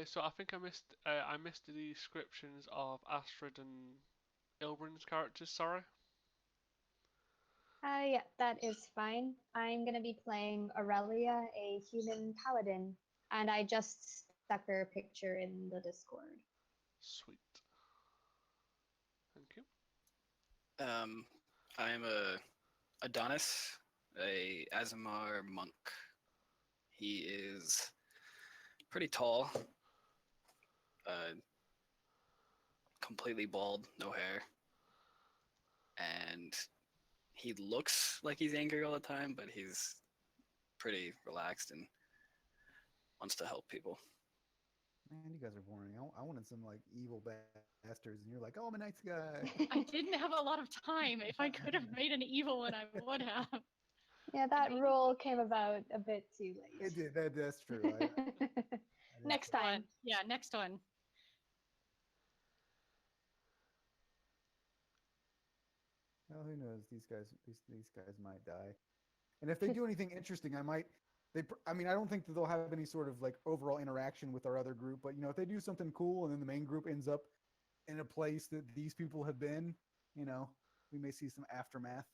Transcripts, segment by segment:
So I think I missed the descriptions of Astrid and Ilbrin's characters. Sorry. Yeah, that is fine. I'm gonna be playing Aurelia, a human paladin, and I just stuck her picture in the Discord. Sweet. Thank you. Um, I'm a Adonis, a Azamar monk. He is pretty tall, uh, completely bald, no hair, and he looks like he's angry all the time, but he's pretty relaxed and wants to help people. Man, you guys are boring. I wanted some like evil bastards, and you're like, "Oh, I'm a nice guy." I didn't have a lot of time. If I could have made an evil one, I would have. Yeah, that role came about a bit too late. It did. That's true. Next Next one. time. Yeah, next one. Well, who knows? These guys might die. And if they do anything interesting, I might. I mean, I don't think that they'll have any sort of like overall interaction with our other group. But if they do something cool, and then the main group ends up in a place that these people have been, we may see some aftermath.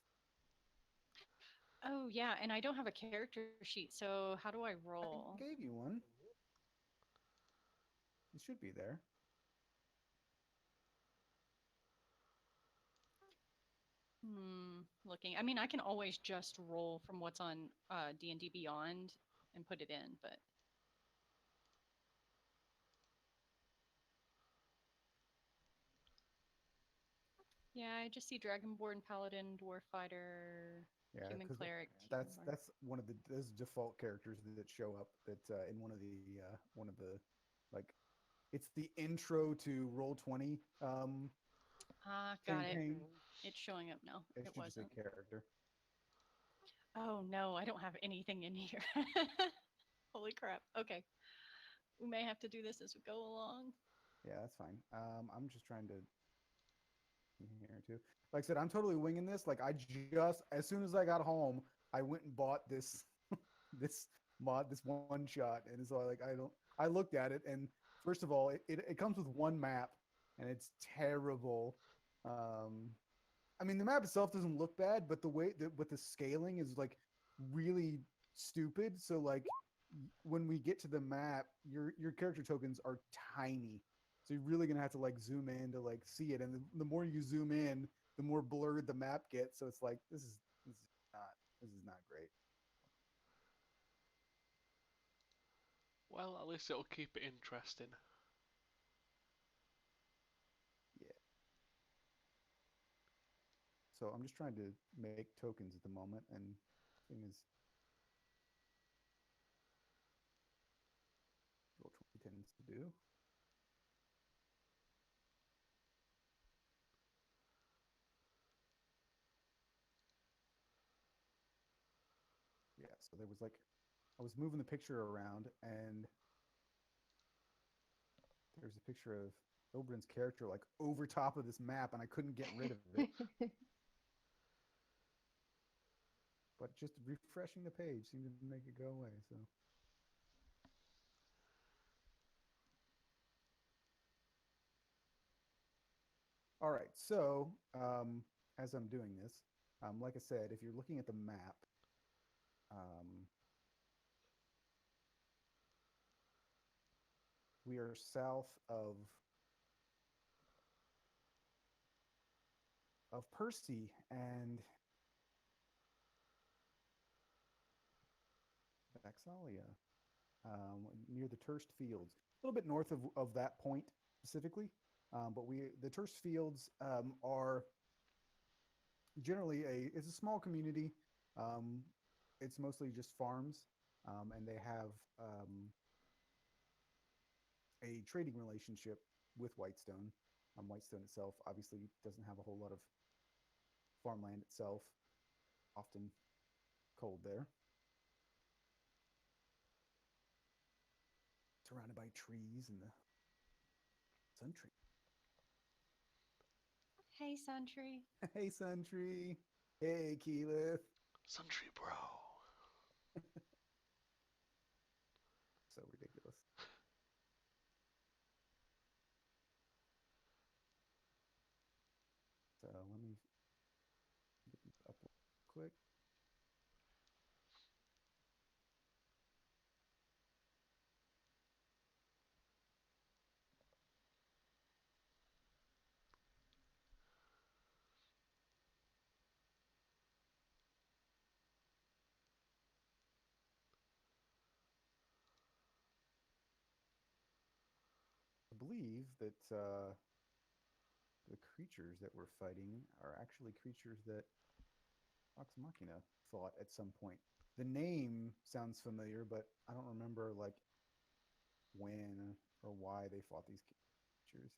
Oh, yeah, and I don't have a character sheet, so how do I roll? I gave you one. It should be there. Looking. I mean, I can always just roll from what's on D&D Beyond and put it in, but yeah, I just see Dragonborn, Paladin, Dwarf Fighter, Yeah, Human because Cleric. that's one of those default characters that show up that in one of the like it's the intro to Roll20 Got it. campaign. It's showing up now. It It should just say wasn't. character. Oh no, I don't have anything in here. Holy crap. Okay. We may have to do this as we go along. Yeah, that's fine. I'm just trying to here too. Like I said, I'm totally winging this. Like I just as soon as I got home, I went and bought this this mod, this one shot, and so I looked at it, and first of all, it comes with one map, and it's terrible. I mean, the map itself doesn't look bad, but the way that with the scaling is like really stupid. So like when we get to the map, your character tokens are tiny. So you're really gonna have to like zoom in to like see it, and the more you zoom in, the more blurred the map gets. So it's like this is not great. Well, at least it'll keep it interesting. Yeah. So I'm just trying to make tokens at the moment, and thing is, what Roll20 tends to do. Yeah. So there was like, I was moving the picture around, and there's a picture of Ilbrin's character like over top of this map, and I couldn't get rid of it. But just refreshing the page seemed to make it go away. So. All right, so as I'm doing this, like I said, if you're looking at the map, um, we are south of Percy and Vaxalia, near the Turst Fields, a little bit north of that point specifically. But the Turst Fields are generally it's a small community. Um, it's mostly just farms, and they have a trading relationship with Whitestone. Whitestone itself obviously doesn't have a whole lot of farmland itself, often cold there. Surrounded by trees and the sun tree. Hey, Sentry. Hey, sun tree. Hey, Keyleth. Sundry bro. So ridiculous. believe that the creatures that we're fighting are actually creatures that Vox Machina fought at some point. The name sounds familiar, but I don't remember like when or why they fought these creatures.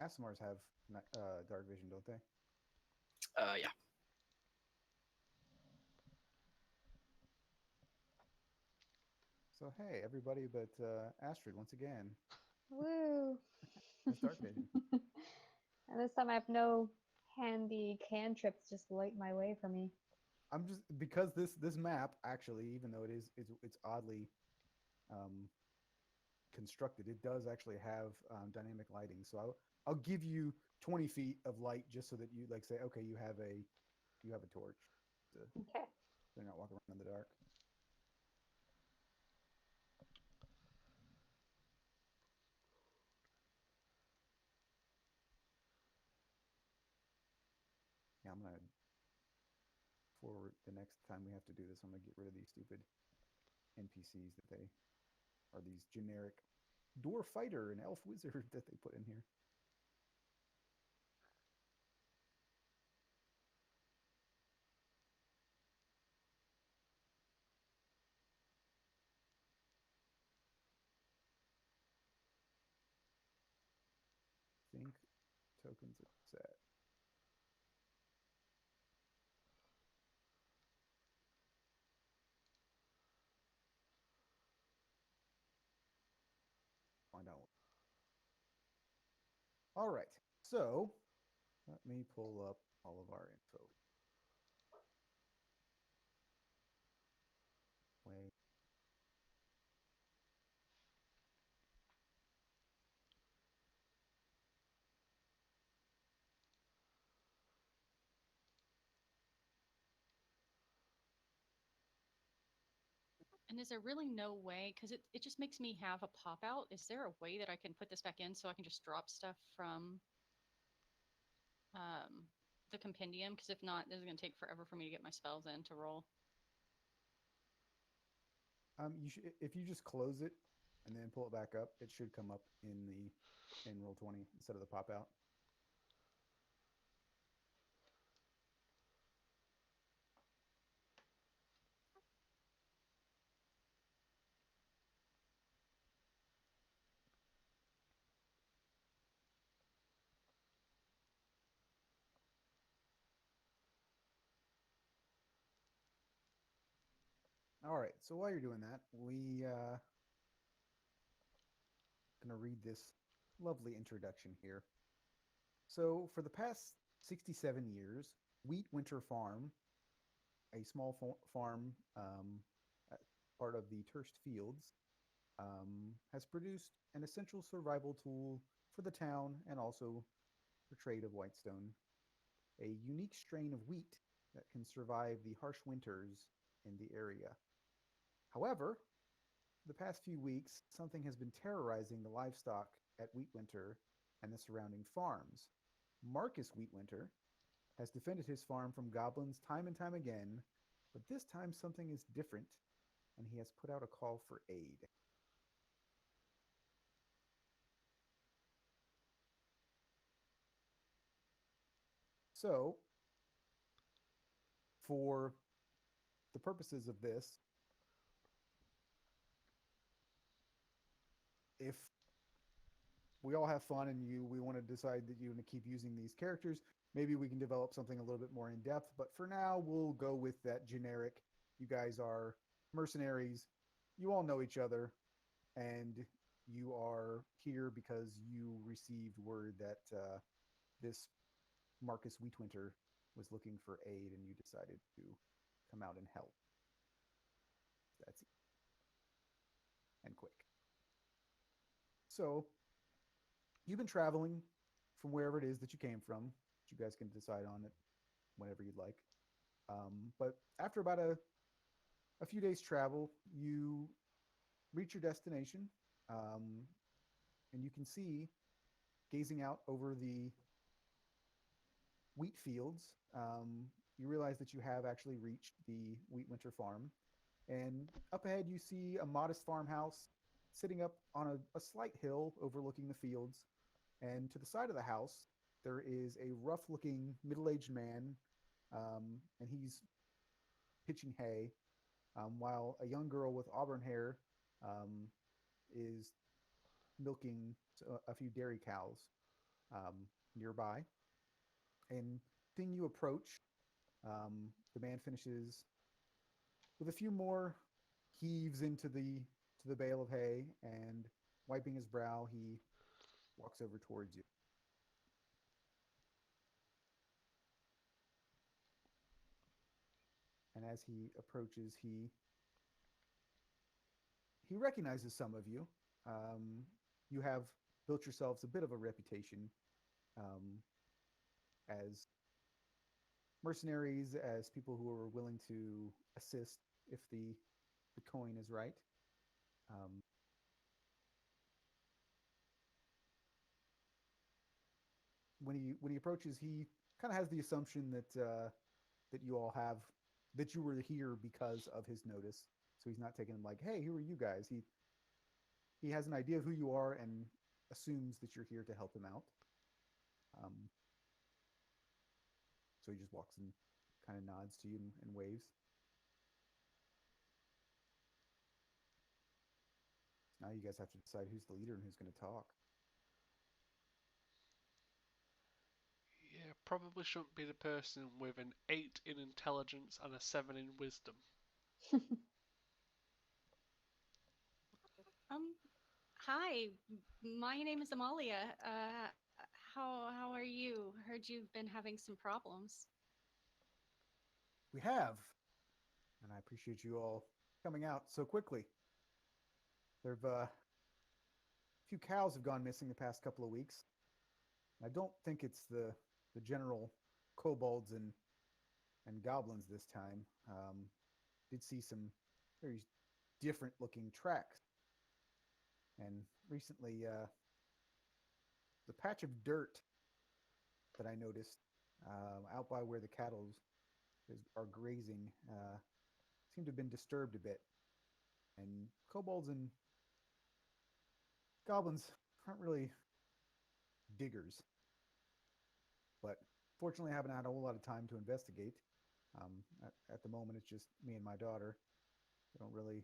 Asimars have dark vision, don't they? Yeah. So hey, everybody, but Astrid once again Woo! has dark vision. And this time I have no handy cantrips just light my way for me. I'm just because this map actually, even though it's oddly um, constructed, it does actually have dynamic lighting. So I'll give you 20 feet of light just so that you like say, okay, you have a torch to Okay. so you're not walking around in the dark. Yeah, I'm gonna forward the next time we have to do this. I'm gonna get rid of these stupid NPCs that they are these generic dwarf fighter and elf wizard that they put in here. Think tokens are set. Find out. All right. So let me pull up all of our info. Wait. And is there really no way? Because it just makes me have a pop out. Is there a way that I can put this back in so I can just drop stuff from um, the compendium? Because if not, this is going to take forever for me to get my spells in to roll. You should if you just close it and then pull it back up, it should come up in the in Roll20 instead of the pop out. All right. So while you're doing that, we gonna read this lovely introduction here. So for the past 67 years, Wheat Winter Farm, a small farm part of the Turst Fields, has produced an essential survival tool for the town and also for trade of Whitestone, a unique strain of wheat that can survive the harsh winters in the area. However, the past few weeks, something has been terrorizing the livestock at Wheatwinter and the surrounding farms. Marcus Wheatwinter has defended his farm from goblins time and time again, but this time something is different, and he has put out a call for aid. So, for the purposes of this, if we all have fun and we want to decide that you want to keep using these characters, maybe we can develop something a little bit more in depth. But for now, we'll go with that generic. You guys are mercenaries. You all know each other, and you are here because you received word that this Marcus Wheatwinter was looking for aid, and you decided to come out and help. That's it. And quick. So you've been traveling from wherever it is that you came from. You guys can decide on it whenever you'd like. But after about a few days travel, you reach your destination, um, and you can see, gazing out over the wheat fields, you realize that you have actually reached the Wheat Winter Farm. And up ahead, you see a modest farmhouse sitting up on a slight hill overlooking the fields. And to the side of the house, there is a rough looking middle aged man, and he's pitching hay, while a young girl with auburn hair um, is milking a few dairy cows um, nearby. And thing you approach, the man finishes with a few more heaves into the bale of hay, and wiping his brow, he walks over towards you. And as he approaches, he recognizes some of you. You have built yourselves a bit of a reputation um, as mercenaries, as people who are willing to assist if the coin is right. Um, when he approaches, he kind of has the assumption that you all have, that you were here because of his notice. So he's not taking them like, "Hey, who are you guys?" He has an idea of who you are and assumes that you're here to help him out. Um, so he just walks and kind of nods to you and waves. Now you guys have to decide who's the leader and who's going to talk. Yeah, probably shouldn't be the person with an 8 in intelligence and a 7 in wisdom. Um, Hi, my name is Amalia. How are you? Heard you've been having some problems. We have, and I appreciate you all coming out so quickly. There've a few cows have gone missing the past couple of weeks. I don't think it's the general kobolds and goblins this time. Did see some very different looking tracks, and recently the patch of dirt that I noticed out by where the cattle are grazing seemed to have been disturbed a bit. And kobolds and goblins aren't really diggers, but fortunately, I haven't had a whole lot of time to investigate. At the moment, it's just me and my daughter. I don't really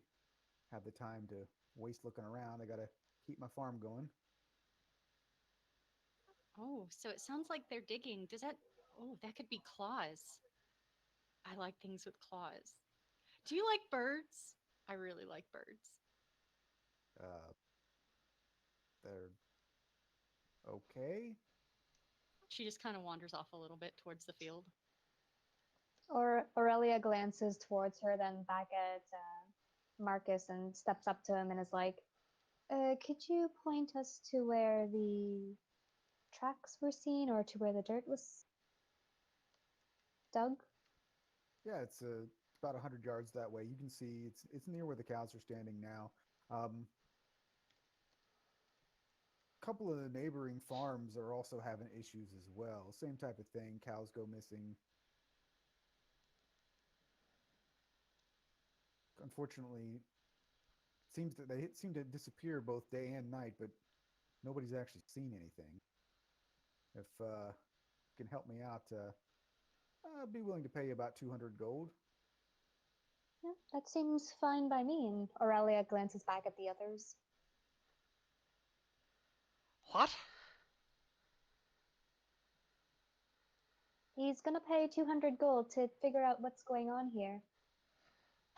have the time to waste looking around. I got to keep my farm going. Oh, so it sounds like they're digging. Does that? Oh, that could be claws. I like things with claws. Do you like birds? I really like birds. Uh, they're okay. She just kind of wanders off a little bit towards the field. Or Aurelia glances towards her, then back at Marcus, and steps up to him and is like, could you point us to where the tracks were seen or to where the dirt was dug? Yeah, it's about 100 yards that way. You can see it's near where the cows are standing now. A couple of the neighboring farms are also having issues as well. Same type of thing. Cows go missing. Unfortunately, seems that they seem to disappear both day and night, but nobody's actually seen anything. If you can help me out, I'd be willing to pay you about 200 gold. Yeah, that seems fine by me. And Aurelia glances back at the others. What? He's gonna pay 200 gold to figure out what's going on here.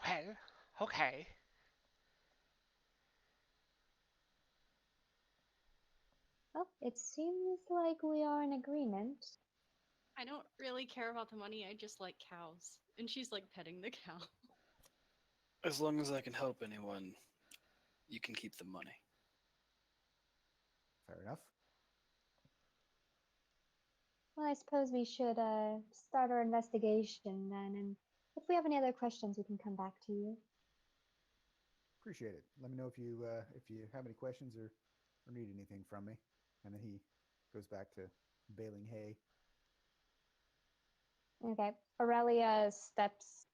Well, okay. Well, it seems like we are in agreement. I don't really care about the money. I just like cows. And she's like petting the cow. As long as I can help anyone, you can keep the money. Fair enough. Well, I suppose we should start our investigation then, and if we have any other questions, we can come back to you. Appreciate it. Let me know if you have any questions or need anything from me. And then he goes back to baling hay. Okay. Aurelia steps,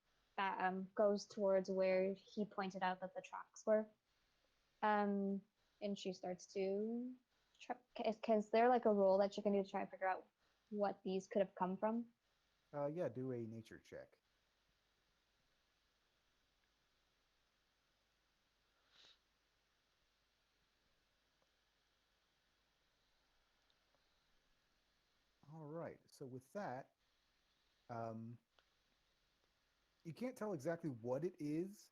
goes towards where he pointed out that the tracks were. And she starts to try. Is there like a roll that you can do to try and figure out what these could have come from? Yeah, do a nature check. All right. So with that, um, you can't tell exactly what it is,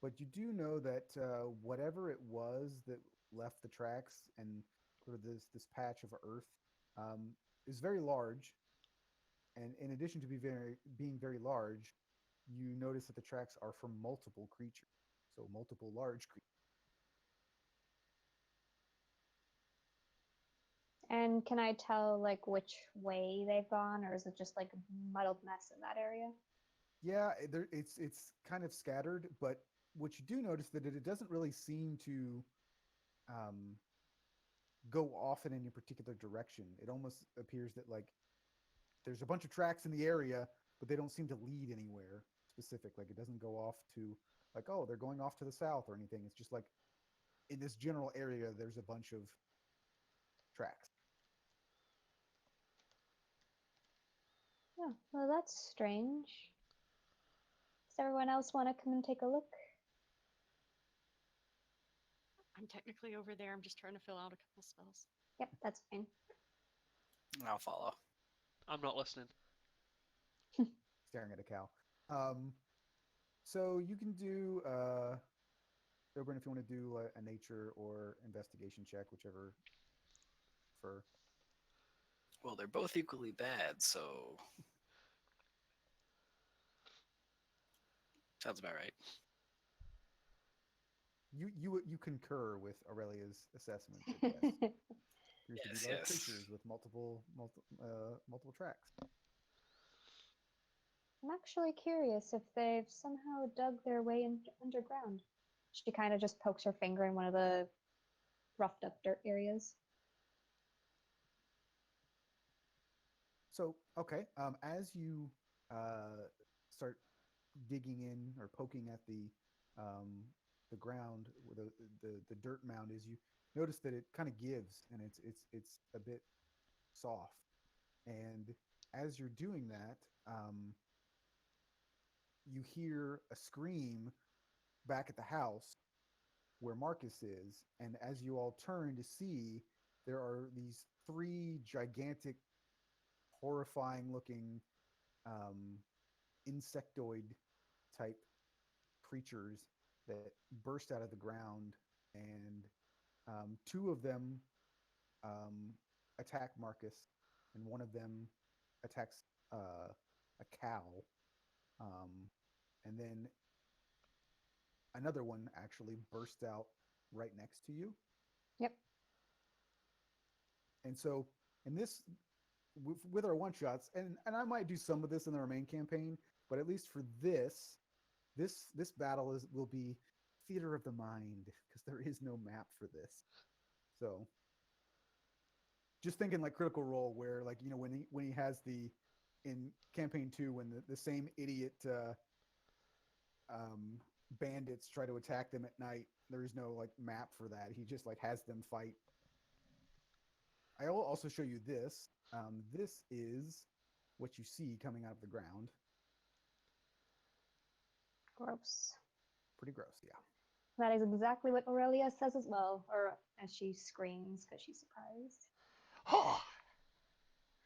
but you do know that whatever it was that left the tracks and sort of this patch of earth is very large. And in addition to being very large, you notice that the tracks are from multiple creatures, so multiple large creatures. And can I tell like which way they've gone, or is it just like a muddled mess in that area? Yeah, it's kind of scattered, but what you do notice that it doesn't really seem to um, go off in any particular direction. It almost appears that like there's a bunch of tracks in the area, but they don't seem to lead anywhere specific. Like it doesn't go off to like, oh, they're going off to the south or anything. It's just like in this general area, there's a bunch of tracks. Yeah, well, that's strange. Does everyone else want to come and take a look? I'm technically over there. I'm just trying to fill out a couple spells. Yep, that's fine. I'll follow. I'm not listening. Staring at a cow. So you can do Oberon, if you want to do a nature or investigation check, whichever for. Well, they're both equally bad, so sounds about right. You concur with Aurelia's assessment that yes, appears to Yes, be large yes. creatures with multiple tracks. I'm actually curious if they've somehow dug their way in underground. She kind of just pokes her finger in one of the roughed up dirt areas. So okay, as you start digging in or poking at the ground where the dirt mound is, you notice that it kind of gives and it's a bit soft. And as you're doing that, you hear a scream back at the house where Marcus is, and as you all turn to see, there are these three gigantic, horrifying looking insectoid type creatures that burst out of the ground, and two of them attack Marcus, and one of them attacks a cow, and then another one actually bursts out right next to you. Yep. And so, in this, with our one shots, and I might do some of this in the main campaign, but at least for this battle will be theater of the mind because there is no map for this. So, just thinking like Critical Role, where like when he has the in campaign 2 when the same idiot bandits try to attack them at night, there is no like map for that. He just like has them fight. I will also show you this. This is what you see coming out of the ground. Gross. Pretty gross, yeah. That is exactly what Aurelia says as well, or as she screams because she's surprised.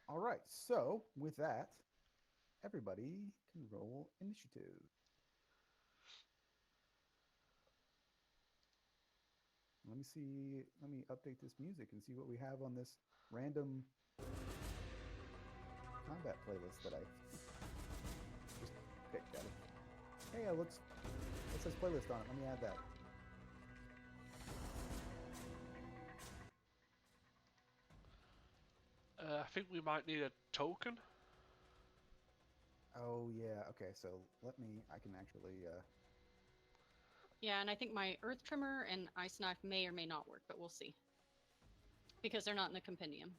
All right, so with that, everybody can roll initiative. Let me see. Let me update this music and see what we have on this random combat playlist that I just picked out of. Hey, it says playlist on it. Let me add that. I think we might need a token. Oh yeah. Okay. So let me. I can actually. Yeah, and I think my earth trimmer and ice knife may or may not work, but we'll see. Because they're not in the compendium.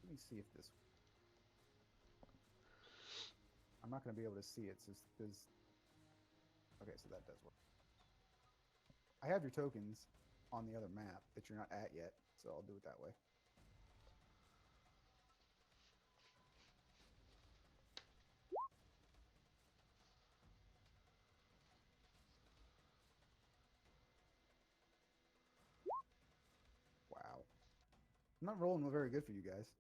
Let me see if this. I'm not going to be able to see it. So does. Okay, so that does work. I have your tokens on the other map that you're not at yet, so I'll do it that way. Wow. I'm not rolling very good for you guys.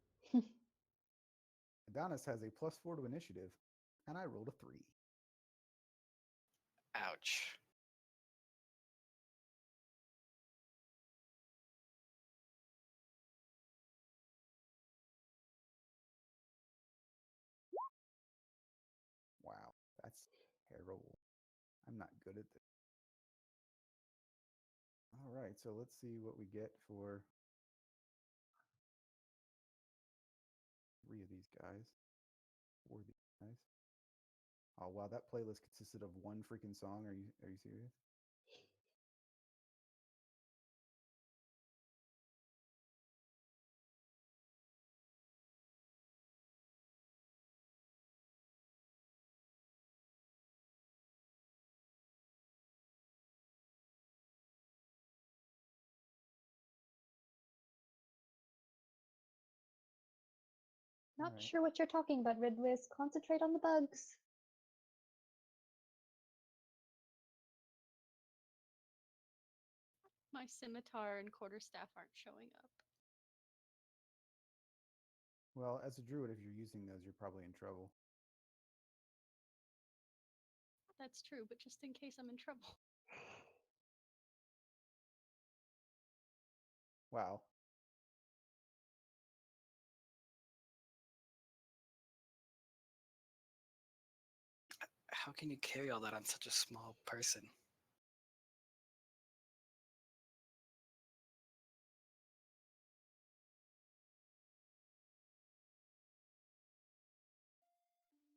Adonis has a +4 to initiative, and I rolled a 3. Ouch. Wow, that's terrible. I'm not good at this. All right, so let's see what we get for 3 of these guys. 4 of these guys. Oh wow, that playlist consisted of one freaking song. Are you serious? All Not right. sure what you're talking about, Ridwiz. Concentrate on the bugs. My scimitar and quarterstaff aren't showing up. Well, as a druid, if you're using those, you're probably in trouble. That's true, but just in case I'm in trouble. Wow. How can you carry all that on such a small person?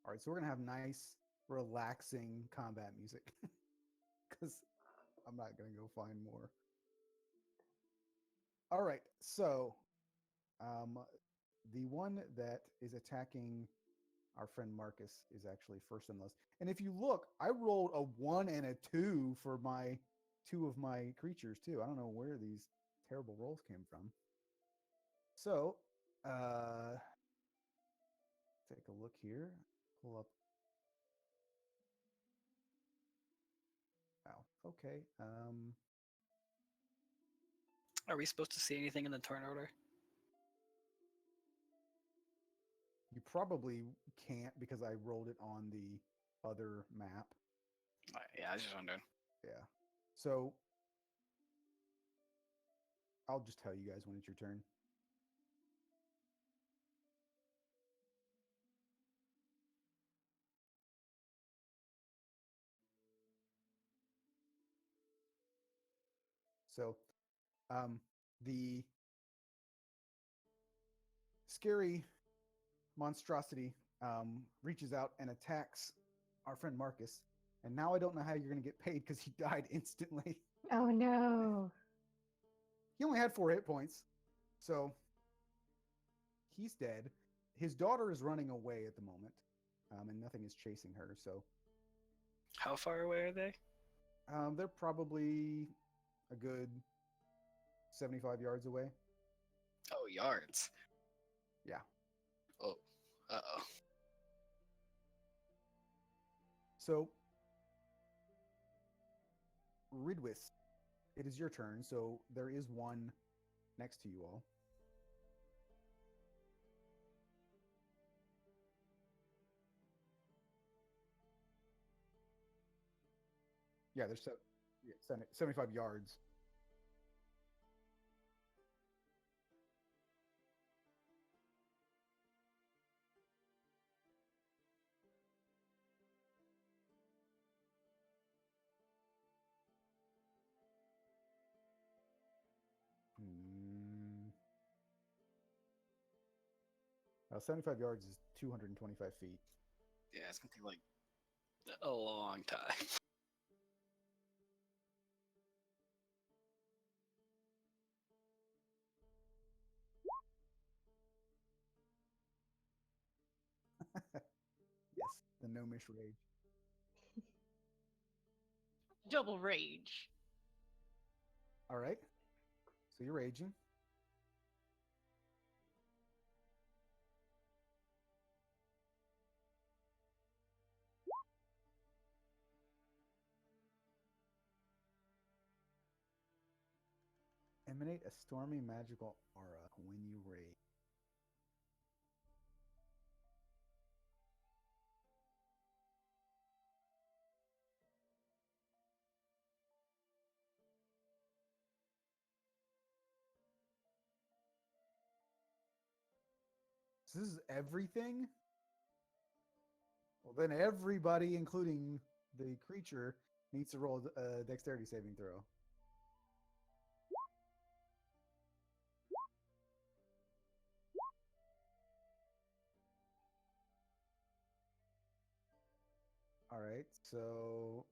All right, so we're gonna have nice, relaxing combat music because I'm not gonna go find more. All right, so um, the one that is attacking our friend Marcus is actually first on the list. And if you look, I rolled a 1 and a 2 for my 2 of my creatures too. I don't know where these terrible rolls came from. So, take a look here. Pull up. Wow. Okay. Are we supposed to see anything in the turn order? You probably can't because I rolled it on the other map. Yeah, I was just wondering. Yeah. So I'll just tell you guys when it's your turn. So the scary monstrosity reaches out and attacks our friend Marcus. And now I don't know how you're going to get paid because he died instantly. Oh no. He only had 4 hit points. So he's dead. His daughter is running away at the moment, and nothing is chasing her. So How far away are they? they're probably a good 75 yards away. Oh, yards. Yeah. Oh, uh-oh. So, Ridwis, it is your turn. So there is one next to you all. Yeah, there's 75 yards. 75 yards is 225 feet. Yeah, it's gonna take like a long time. Yes, the gnomish rage. Double rage. All right. So you're raging. Emanate a stormy magical aura when you rage. So this is everything? Well, then everybody, including the creature, needs to roll a dexterity saving throw. All right, so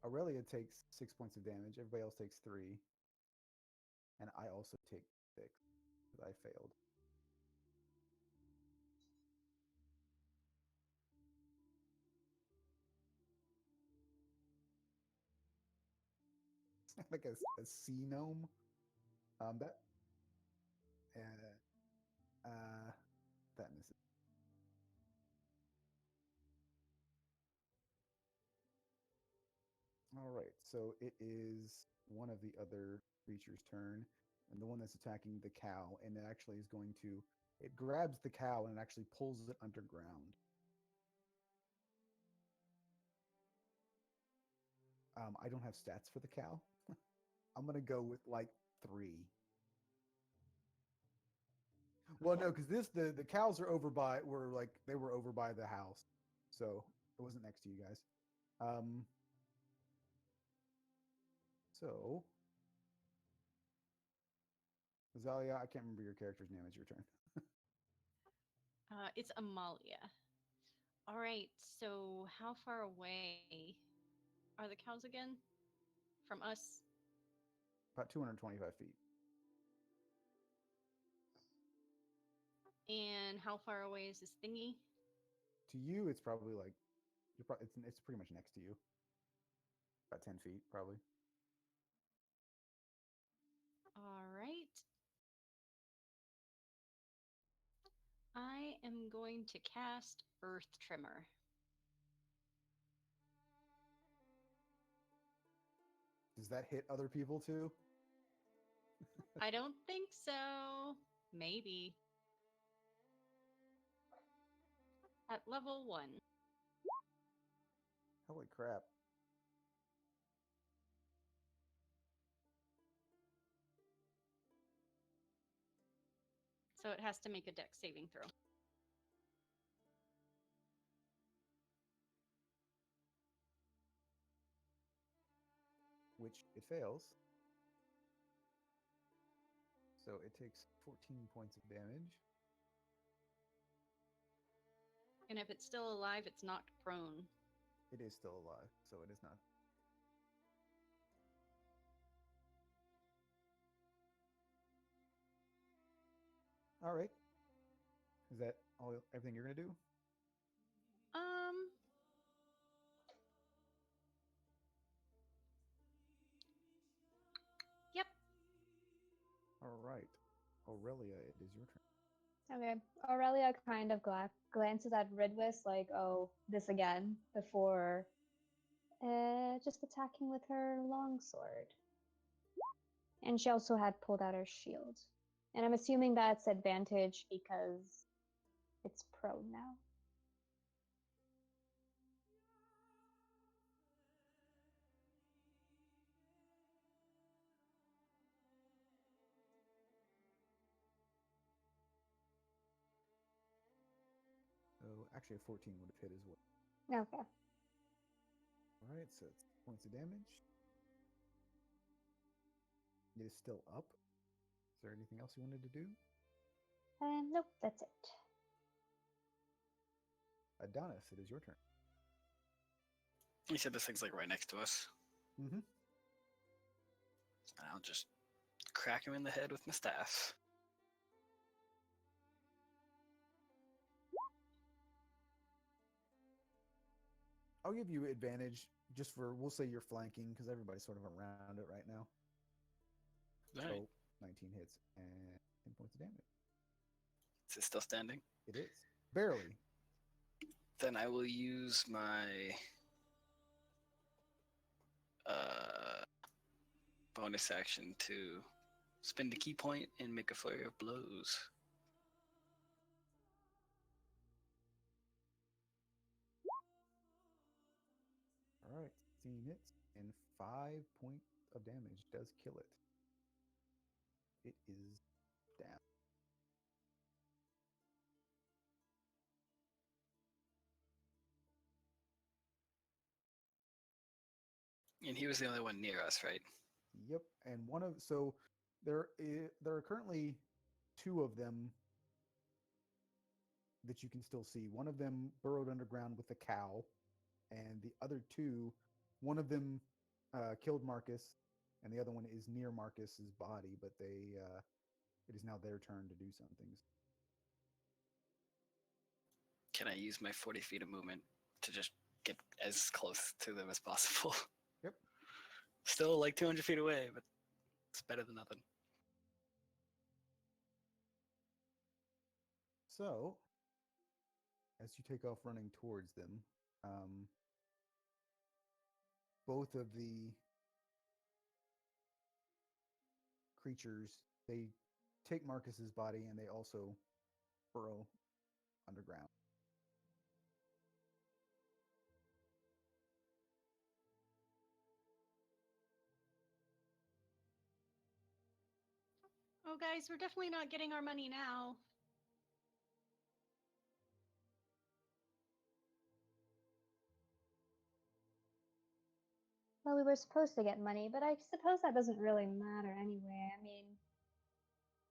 Aurelia takes 6 points of damage. Everybody else takes 3. And I also take 6 because I failed. Like a sea gnome. That uh, that misses. All right, so it is one of the other creature's turn, and the one that's attacking the cow, and it actually is going to. It grabs the cow and it actually pulls it underground. I don't have stats for the cow. I'm gonna go with like 3. Well, no, because the cows are over by they were over by the house, so it wasn't next to you guys. Um, so Zalia, I can't remember your character's name. It's your turn. It's Amalia. All right, so how far away are the cows again from us? About 225 feet. And how far away is this thingy? To you, it's probably like it's pretty much next to you. About 10 feet, probably. All right. I am going to cast Earth Tremor. Does that hit other people too? I don't think so. Maybe. At level 1. Holy crap! So it has to make a dex saving throw. Which it fails. So it takes 14 points of damage. And if it's still alive, it's knocked prone. It is still alive, so it is not. All right. Is that all? Everything you're gonna do? Um. Yep. All right, Aurelia, it is your turn. Okay. Aurelia kind of glances at Ridwis like, oh, this again, before just attacking with her longsword. And she also had pulled out her shield. And I'm assuming that's advantage because it's prone now. So actually, a 14 would have hit as well. Okay. All right, so it's points of damage. It is still up. there anything else you wanted to do? Nope, that's it. Adonis, it is your turn. You said this thing's like right next to us. Mm-hmm. I'll just crack him in the head with my staff. I'll give you advantage just for, we'll say you're flanking because everybody's sort of around it right now. All right. So 19 hits and 10 points of damage. Is it still standing? It is. Barely. Then I will use my bonus action to spend a key point and make a flurry of blows. All right. 16 hits and 5 points of damage does kill it. It is down. And he was the only one near us, right? Yep. And so there are currently 2 of them that you can still see. One of them burrowed underground with a cow, and the other 2, one of them killed Marcus, and the other one is near Marcus's body, but it is now their turn to do something. Can I use my 40 feet of movement to just get as close to them as possible? Yep. Still like 200 feet away, but it's better than nothing. So, as you take off running towards them, both of the creatures, they take Marcus's body and they also burrow underground. Oh, guys, we're definitely not getting our money now. Well, we were supposed to get money, but I suppose that doesn't really matter anyway. I mean,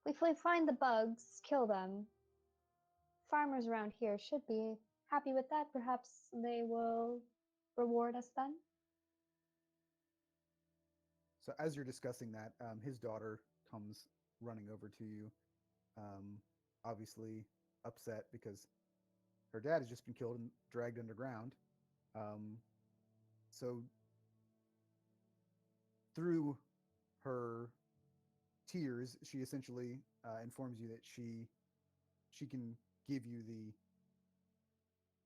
if we find the bugs, kill them, farmers around here should be happy with that. Perhaps they will reward us then. So as you're discussing that, his daughter comes running over to you, obviously upset because her dad has just been killed and dragged underground. So through her tears, she essentially informs you that she can give you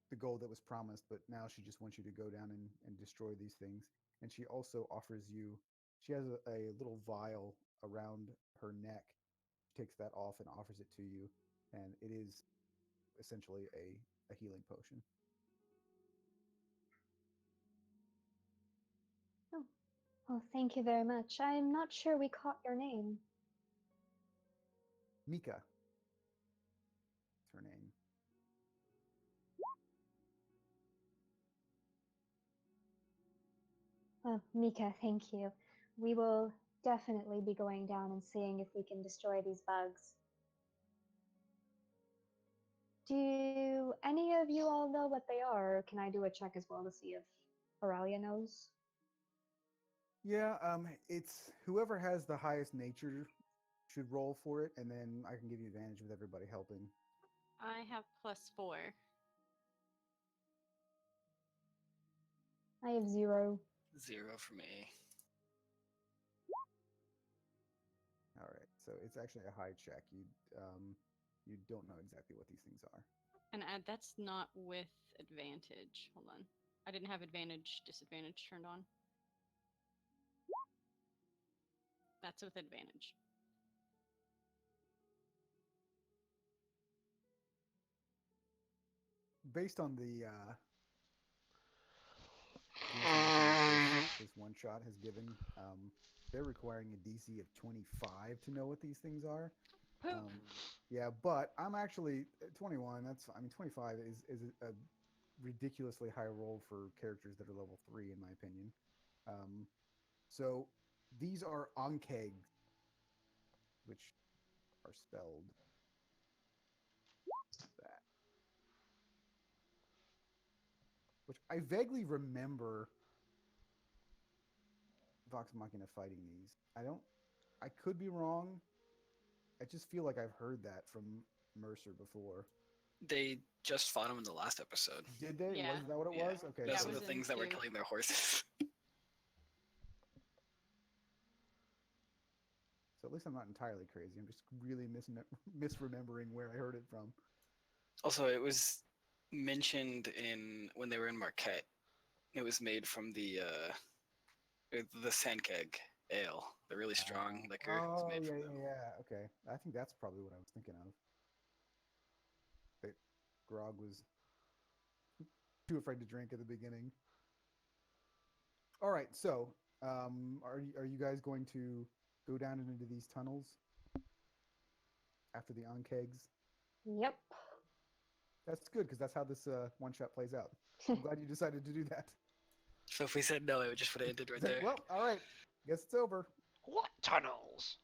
the gold that was promised, but now she just wants you to go down and destroy these things. And she also offers you, she has a little vial around her neck. She takes that off and offers it to you, and it is essentially a healing potion. Oh, well, thank you very much. I'm not sure we caught your name. Mika, is her name. Oh, Mika, thank you. We will definitely be going down and seeing if we can destroy these bugs. Do any of you all know what they are? Or can I do a check as well to see if Aurelia knows? Yeah, it's whoever has the highest nature should roll for it, and then I can give you advantage with everybody helping. I have +4. I have 0. 0 for me. All right, so it's actually a high check. You don't know exactly what these things are. And that's not with advantage. Hold on. I didn't have advantage, disadvantage turned on. That's with advantage. Based on the information that this one shot has given, they're requiring a DC of 25 to know what these things are. Poop. Yeah, but I'm actually 21. I mean 25 is a ridiculously high roll for characters that are level 3 in my opinion. So these are onkegs, which are spelled that. Which I vaguely remember Vox Machina fighting these. I don't. I could be wrong. I just feel like I've heard that from Mercer before. They just fought him in the last episode. Did they? Yeah. Was that what it Yeah. was? Okay. Yeah, Those it are so the was in things that were 2. killing their horses. So at least I'm not entirely crazy. I'm just really misremembering where I heard it from. Also, it was mentioned in when they were in Marquette. It was made from the Sandkeg ale, the really strong liquor. It's Oh made yeah, from yeah, them. yeah. Okay, I think that's probably what I was thinking of. That Grog was too afraid to drink at the beginning. All right, so are you guys going to go down and into these tunnels after the onkegs? Yep. That's good because that's how this one shot plays out. I'm glad you decided to do that. So if we said no, it would just would have ended right there. Well, all right, guess it's over. What tunnels?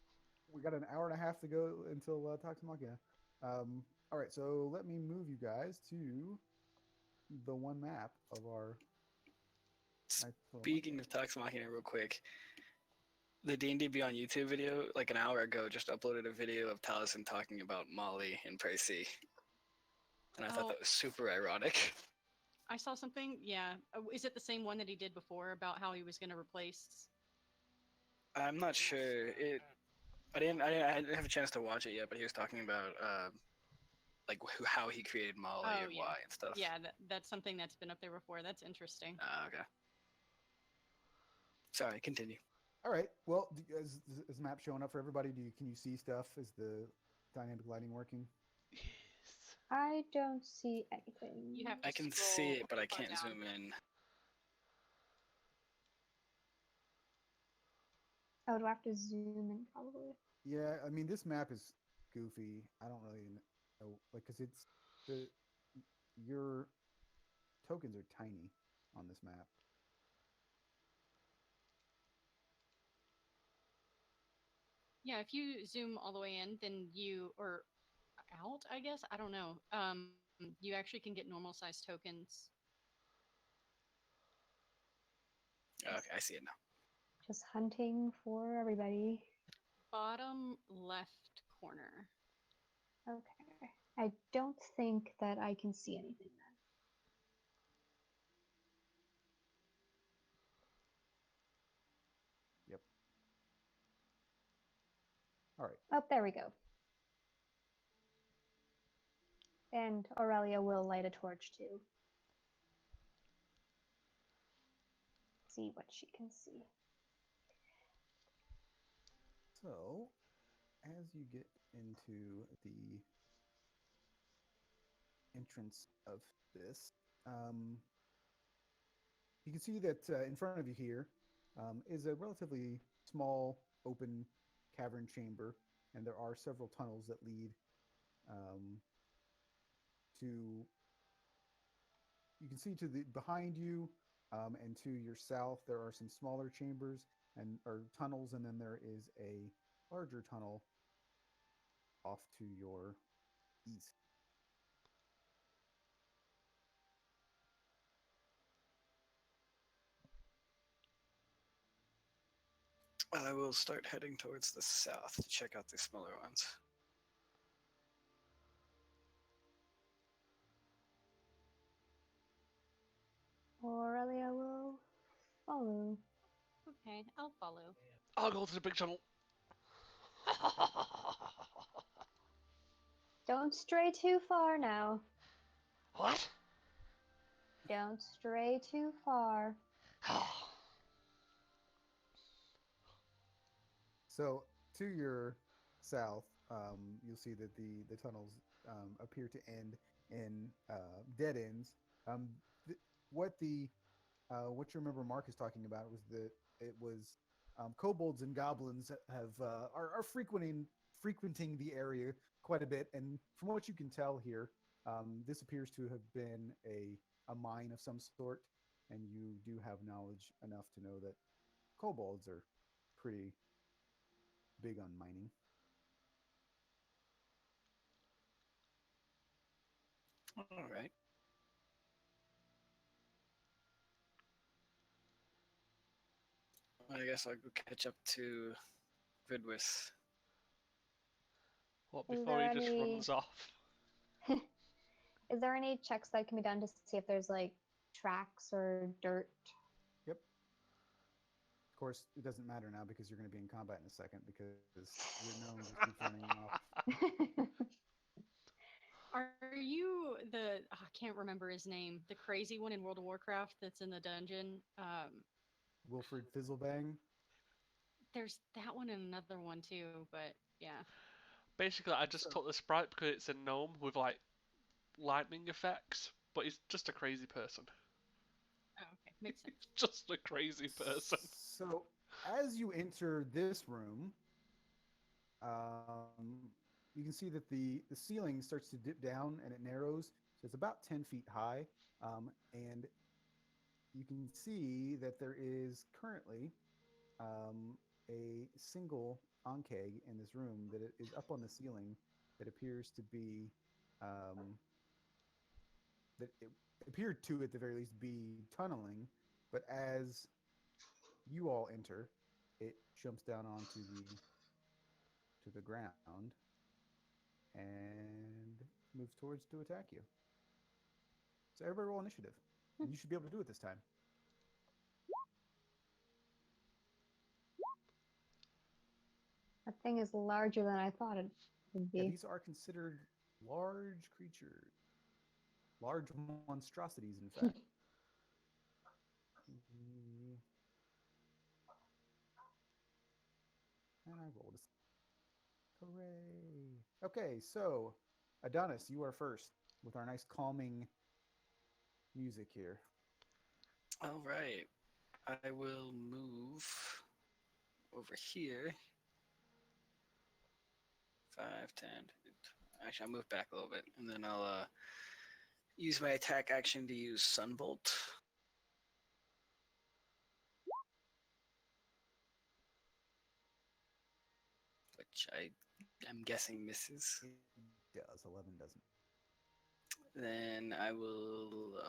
We got an hour and a half to go until Tox Machina. All right, so let me move you guys to the one map of our. Speaking of Tox Machina, real quick, the D&D Beyond YouTube video, like an hour ago, just uploaded a video of Taliesin talking about Molly and Précy. And I thought Oh. that was super ironic. I saw something. Yeah. Is it the same one that he did before about how he was going to replace? I'm not sure. I didn't have a chance to watch it yet, but he was talking about like how he created Molly Oh, and yeah. why and stuff. Yeah, that's something that's been up there before. That's interesting. Okay. Sorry, continue. All right. Well, is the map showing up for everybody? Can you see stuff? Is the dynamic lighting working? Yes. I don't see anything. You have to I can scroll see it, but I far can't down. zoom in. Oh, do I have to zoom in probably? Yeah, I mean this map is goofy. I don't really know, like, cause it's the your tokens are tiny on this map. Yeah, if you zoom all the way in, then or out, I guess. I don't know. You actually can get normal size tokens. Okay, I see it now. Just hunting for everybody. Bottom left corner. Okay. I don't think that I can see anything then. Yep. All right. Oh, there we go. And Aurelia will light a torch too. See what she can see. So, as you get into the entrance of this, you can see that in front of you here is a relatively small open cavern chamber, and there are several tunnels that lead to. You can see to the behind you and to your south there are some smaller chambers and or tunnels, and then there is a larger tunnel off to your east. I will start heading towards the south to check out the smaller ones. Aurelia will follow. Okay, I'll follow. I'll go to the big tunnel. Don't stray too far now. What? Don't stray too far. So to your south, you'll see that the tunnels appear to end in dead ends. Um, th- what the what you remember Mark is talking about was that it was kobolds and goblins are frequenting the area quite a bit, and from what you can tell here, this appears to have been a mine of some sort, and you do have knowledge enough to know that kobolds are pretty big on mining. All right. I guess I'll go catch up to Vidwis. What, Is before there he just any runs off? is there any checks that can be done to see if there's like tracks or dirt? Yep. Of course, it doesn't matter now because you're going to be in combat in a second because your gnome just keeps running off. Are you the I can't remember his name, the crazy one in World of Warcraft that's in the dungeon? Wilfred Fizzlebang. There's that one and another one too, but yeah. Basically, I just So, took the sprite because it's a gnome with like lightning effects, but he's just a crazy person. Oh, okay, makes sense. Just a crazy person. so as you enter this room, you can see that the ceiling starts to dip down and it narrows. So it's about 10 feet high. And you can see that there is currently a single Ankeg in this room that is up on the ceiling that appears to be that it appeared to at the very least be tunneling, but as you all enter, it jumps down onto the ground and moves towards to attack you. So everybody roll initiative, and you should be able to do it this time. That thing is larger than I thought it would Yeah, be. these are considered large creatures, large monstrosities, in fact. And I rolled a hooray. Okay, so Adonis, you are first with our nice calming music here. All right. I will move over here. 5, 10. Actually, I'll move back a little bit, and then I'll use my attack action to use Sunbolt, which I am guessing misses. It does. 11 doesn't. Then I will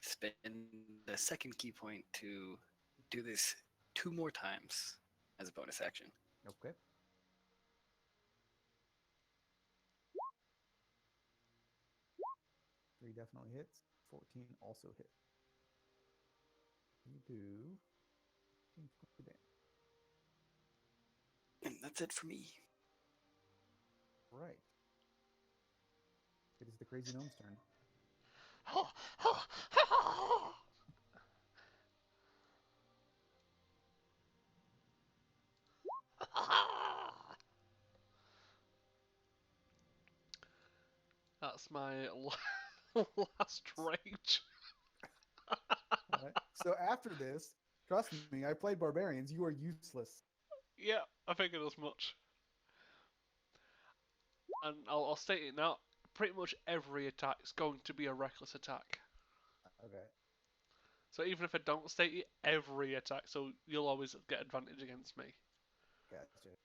spend the second key point to do this 2 more times as a bonus action. Okay. Three definitely hits. 14 also hit. You do 15 points of damage. And that's it for me. Right. It is the crazy gnome's turn. That's my last rage. All right. So after this, trust me, I played barbarians. You are useless. Yeah, I figured as much. And I'll state it now. Pretty much every attack is going to be a reckless attack. Okay. So even if I don't state it, every attack, so you'll always get advantage against me. Gotcha.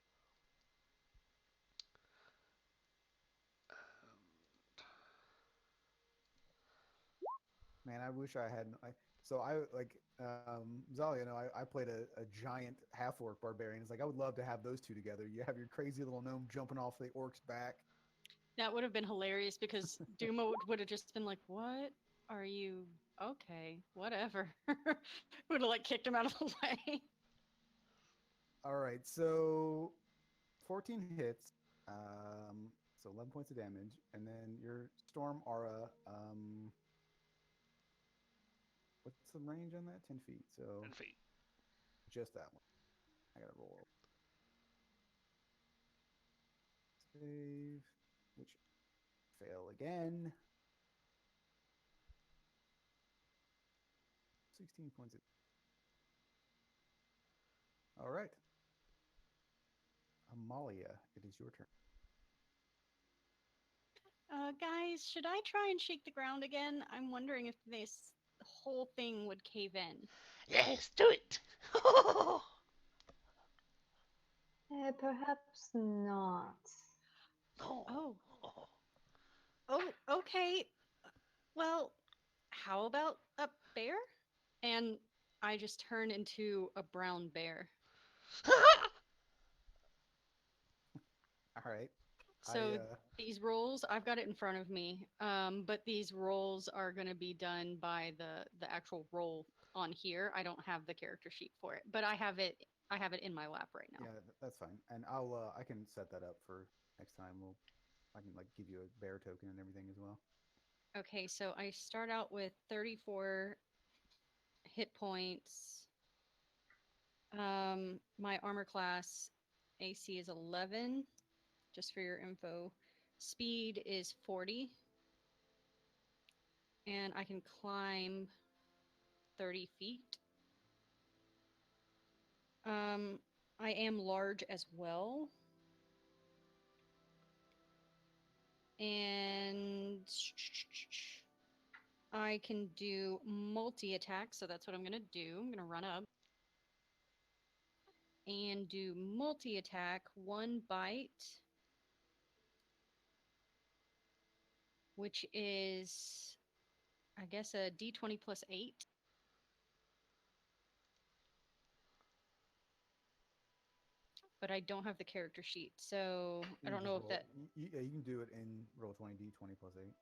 Man, I wish I had. So I like Zalia. You know, I played a giant half orc barbarian. It's like I would love to have those two together. You have your crazy little gnome jumping off the orc's back. That would have been hilarious because Duma would have just been like, "What are you? Okay, whatever." Would have like kicked him out of the way. All right, so 14 hits, so 11 points of damage, and then your storm aura. What's the range on that? 10 feet. So 10 feet. just that one. I gotta roll. Save, which fail again. 16 points. All right. Amalia, it is your turn. Guys, should I try and shake the ground again? I'm wondering if this whole thing would cave in. Yes, do it! Perhaps not. Oh, oh, okay. Well, how about a bear? And I just turn into a brown bear. All right. So these rolls, I've got it in front of me, but these rolls are going to be done by the actual roll on here. I don't have the character sheet for it, but I have it. I have it in my lap right now. Yeah, that's fine. And I can set that up for next time. I can like give you a bear token and everything as well. Okay, so I start out with 34 hit points. My armor class AC is 11, just for your info. Speed is 40, and I can climb 30 feet. I am large as well. And I can do multi-attack, so that's what I'm going to do. I'm going to run up and do multi-attack, one bite, which is, I guess, a d20 plus 8. But I don't have the character sheet, so I You don't just know if roll. that. Yeah, you can do it in roll 20 d20 plus 8.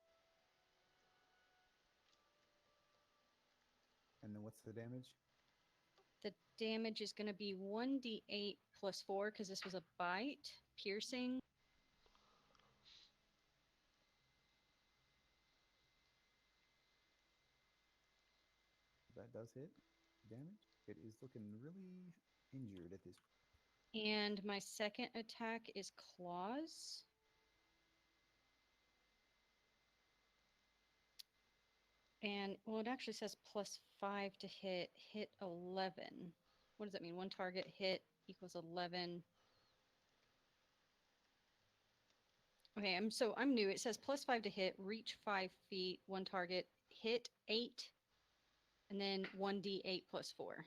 And then what's the damage? The damage is going to be 1d8 plus 4 because this was a bite, piercing. That does hit damage. It is looking really injured at this. And my second attack is claws. And, well, it actually says plus 5 to hit 11. What does that mean? One target hit equals 11. Okay, I'm new. It says plus 5 to hit, reach 5 feet, one target, hit 8, and then 1d8 plus 4.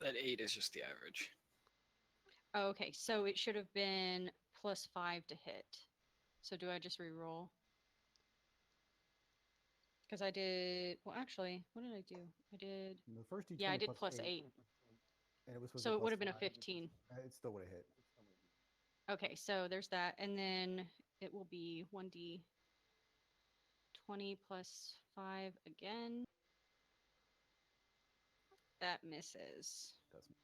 That 8 is just the average. Oh, okay, so it should have been plus 5 to hit. So do I just re-roll? Because I did, well, actually, what did I do? I did, The first d20 yeah, I did plus plus 8, 8. and it was supposed to So be it would plus have been a 5. 15. It still would have hit. Okay, so there's that. And then it will be 1d20 plus 5 again. That misses. Doesn't.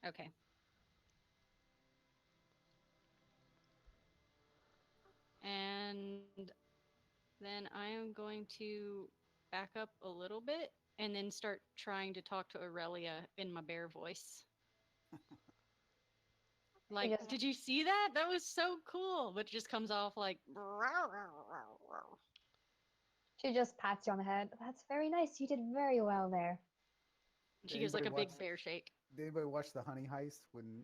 Okay. And then I am going to back up a little bit and then start trying to talk to Aurelia in my bear voice. Like, just did you see that? That was so cool. But it just comes off like. she just pats you on the head. That's very nice. You did very well there. Did She gives like anybody a watch? big bear shake. Did anybody watch the honey heist when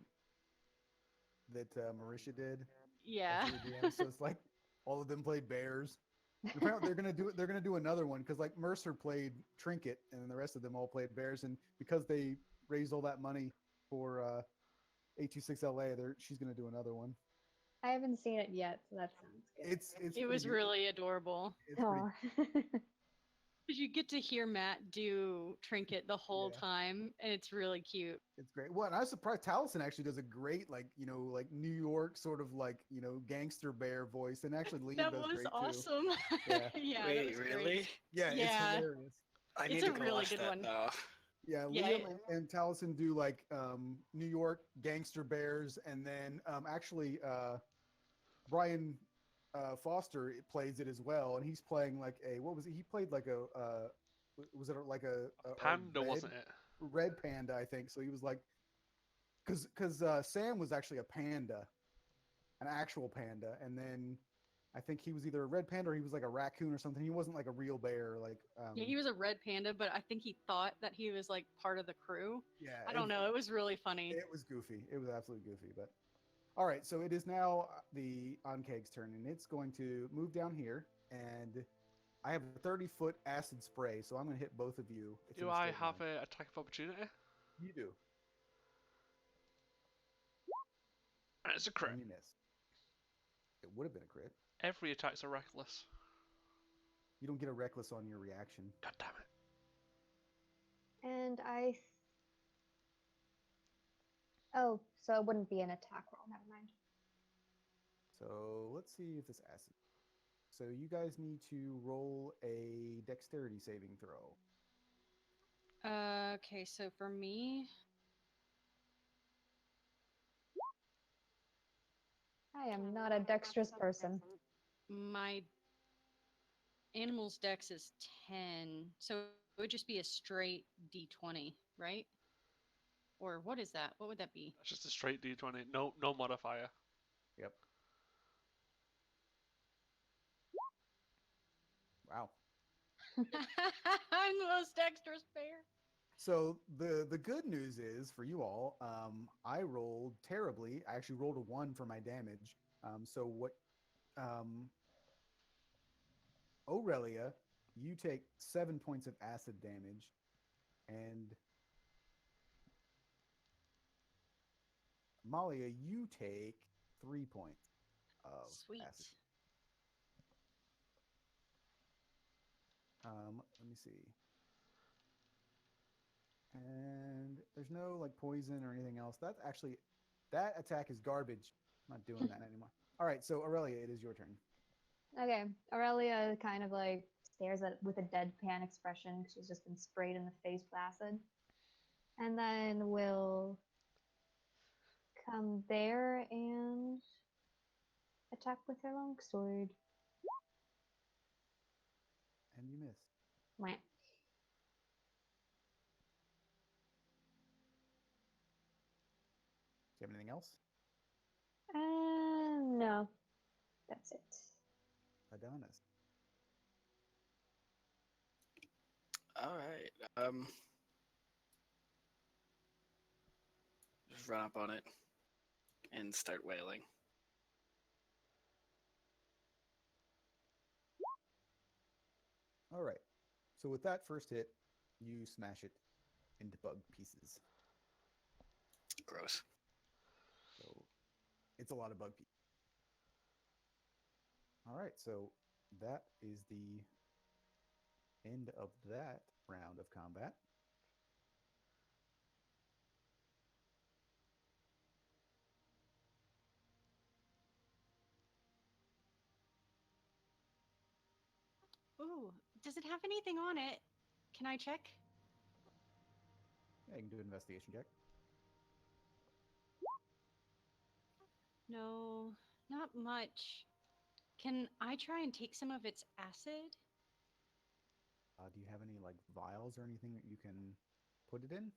that Marisha did as Yeah. the DM? So it's like all of them played bears. And apparently they're gonna do it. They're gonna do another one because like Mercer played Trinket, and then the rest of them all played bears. And because they raised all that money for 826LA, she's gonna do another one. I haven't seen it yet, so that sounds good. It's It pretty was good. really adorable. It's pretty. Oh. Because you get to hear Matt do Trinket the whole Yeah. time, and it's really cute. It's great. Well, and I was surprised Taliesin actually does a great, like, like New York sort of like, gangster bear voice. And actually Liam That does was great awesome. Yeah. Yeah, that Wait, was great. really? Yeah, it's Yeah, hilarious. I it's need a to go really watch good that one. now. Yeah, Yeah, Liam and Taliesin do like New York gangster bears, and then actually Brian Foster plays it as well, and he's playing like a what was it? He played like a was it like a Panda, red wasn't it? red panda, I think. So he was like because Sam was actually a panda, an actual panda, and then I think he was either a red panda or he was like a raccoon or something. He wasn't like a real bear, like yeah, he was a red panda, but I think he thought that he was like part of the crew. yeah. I don't know. It was really funny. It was goofy. It was absolutely goofy. But all right, so it is now the Onkeg's turn, and it's going to move down here, and I have a 30-foot acid spray, so I'm going to hit both of you. It's in Do a I straight have line. a attack of opportunity? You do. It's a crit. And you miss. It would have been a crit. Every attack's a reckless. You don't get a reckless on your reaction. God damn it. And oh, so it wouldn't be an attack roll. Never mind. So let's see if this acid. So you guys need to roll a dexterity saving throw. Okay, so for me, I am not a dexterous person. my animal's dex is 10, so it would just be a straight d20, right? Or what is that? What would that be? That's just a straight d20. No modifier. Yep. Wow. I'm the most dexterous bear. So the good news is for you all, I rolled terribly. I actually rolled a 1 for my damage. So what Aurelia, you take 7 points of acid damage, and Malia, you take 3 points of Sweet. acid. Let me see. And there's no like poison or anything else. That's actually that attack is garbage. I'm not doing that anymore. All right, so Aurelia, it is your turn. Okay, Aurelia kind of like stares at with a deadpan expression. She's just been sprayed in the face with acid, and then will come there and attack with her longsword. And you miss. Wah. Do you have anything else? No, that's it. Adonis. All right. Just run up on it and start wailing. All right. So with that first hit, you smash it into bug pieces. Gross. So it's a lot of bug pieces. All right. So that is the end of that round of combat. Ooh, does it have anything on it? Can I check? Yeah, you can do an investigation check. No, not much. Can I try and take some of its acid? Do you have any like vials or anything that you can put it in?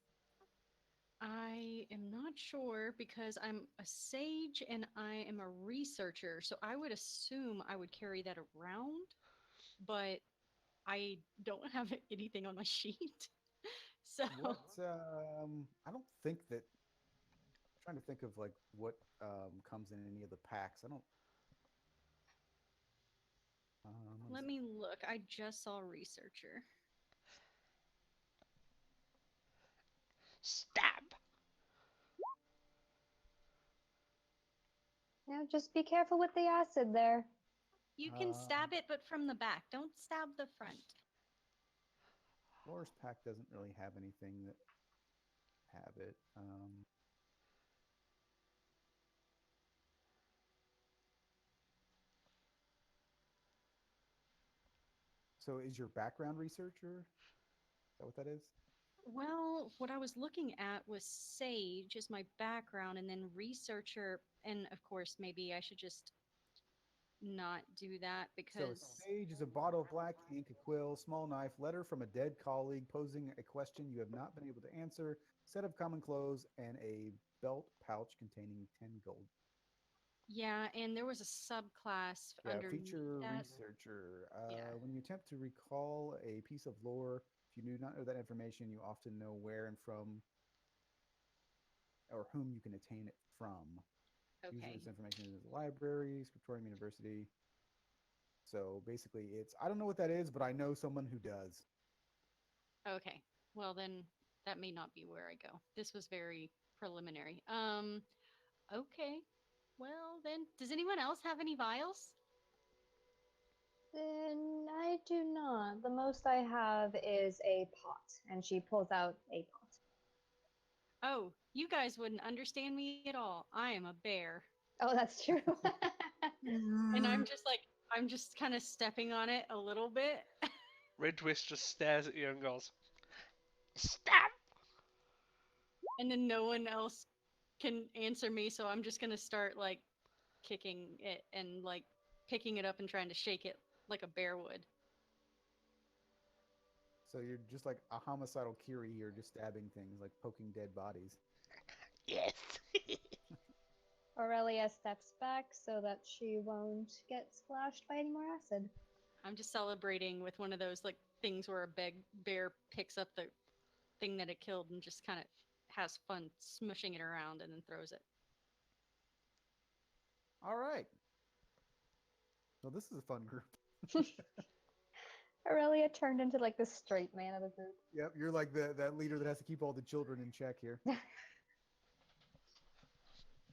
I am not sure because I'm a sage and I am a researcher, so I would assume I would carry that around, but I don't have anything on my sheet. So What? I don't think that. I'm trying to think of like what comes in any of the packs. I don't. What is let it? me look. I just saw researcher. Stab! Now just be careful with the acid there. You can stab it, but from the back. Don't stab the front. Florist pack doesn't really have anything that have it. So is your background researcher? Is that what that is? Well, what I was looking at was sage as my background, and then researcher, and of course, maybe I should just not do that So because sage is a bottle of black ink, a quill, small knife, letter from a dead colleague posing a question you have not been able to answer, set of common clothes, and a belt pouch containing 10 gold. yeah, and there was a subclass Yeah, underneath feature that. researcher. Yeah. When you attempt to recall a piece of lore, if you do not know that information, you often know where and from or whom you can attain it from. Usually Okay. this information is in the library, Scriptorium University. So basically it's, I don't know what that is, but I know someone who does. Okay. Well, then that may not be where I go. This was very preliminary. Okay. Well, then, does anyone else have any vials? Then I do not. The most I have is a pot, and she pulls out a pot. Oh, you guys wouldn't understand me at all. I am a bear. Oh, that's true. And I'm just kind of stepping on it a little bit. Ridgewist just stares at you and goes, "Stop!" And then no one else can answer me, so I'm just going to start like kicking it and like picking it up and trying to shake it like a bear would. So you're just like a homicidal Kiri here, just stabbing things, like poking dead bodies. Yes. Aurelia steps back so that she won't get splashed by any more acid. I'm just celebrating with one of those like things where a big bear picks up the thing that it killed and just kind of has fun smushing it around and then throws it. All right. Well, this is a fun group. Aurelia turned into like the straight man of the group. Yep, you're like that leader that has to keep all the children in check here.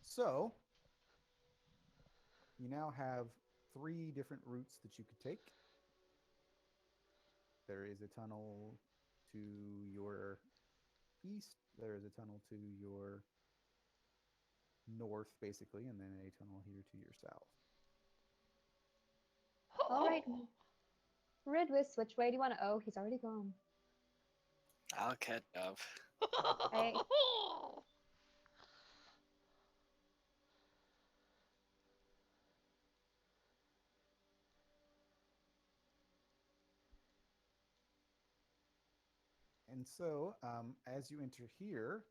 So, you now have 3 different routes that you could take. There is a tunnel to your east, there is a tunnel to your north, basically, and then a tunnel here to your south. All right, Ridwis, which way do you want to? Oh, he's already gone. I'll catch up. Hey. And so, as you enter here,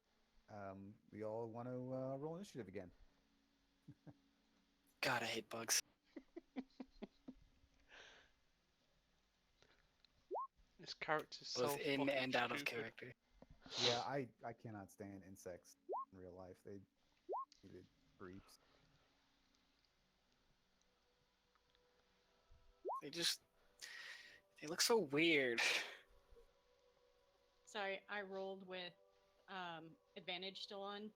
we all want to roll initiative again. God, I hate bugs. This character's so Both in fucking and out of stupid. character. Yeah, I cannot stand insects in real life. They creeps. They look so weird. Sorry, I rolled with advantage still on,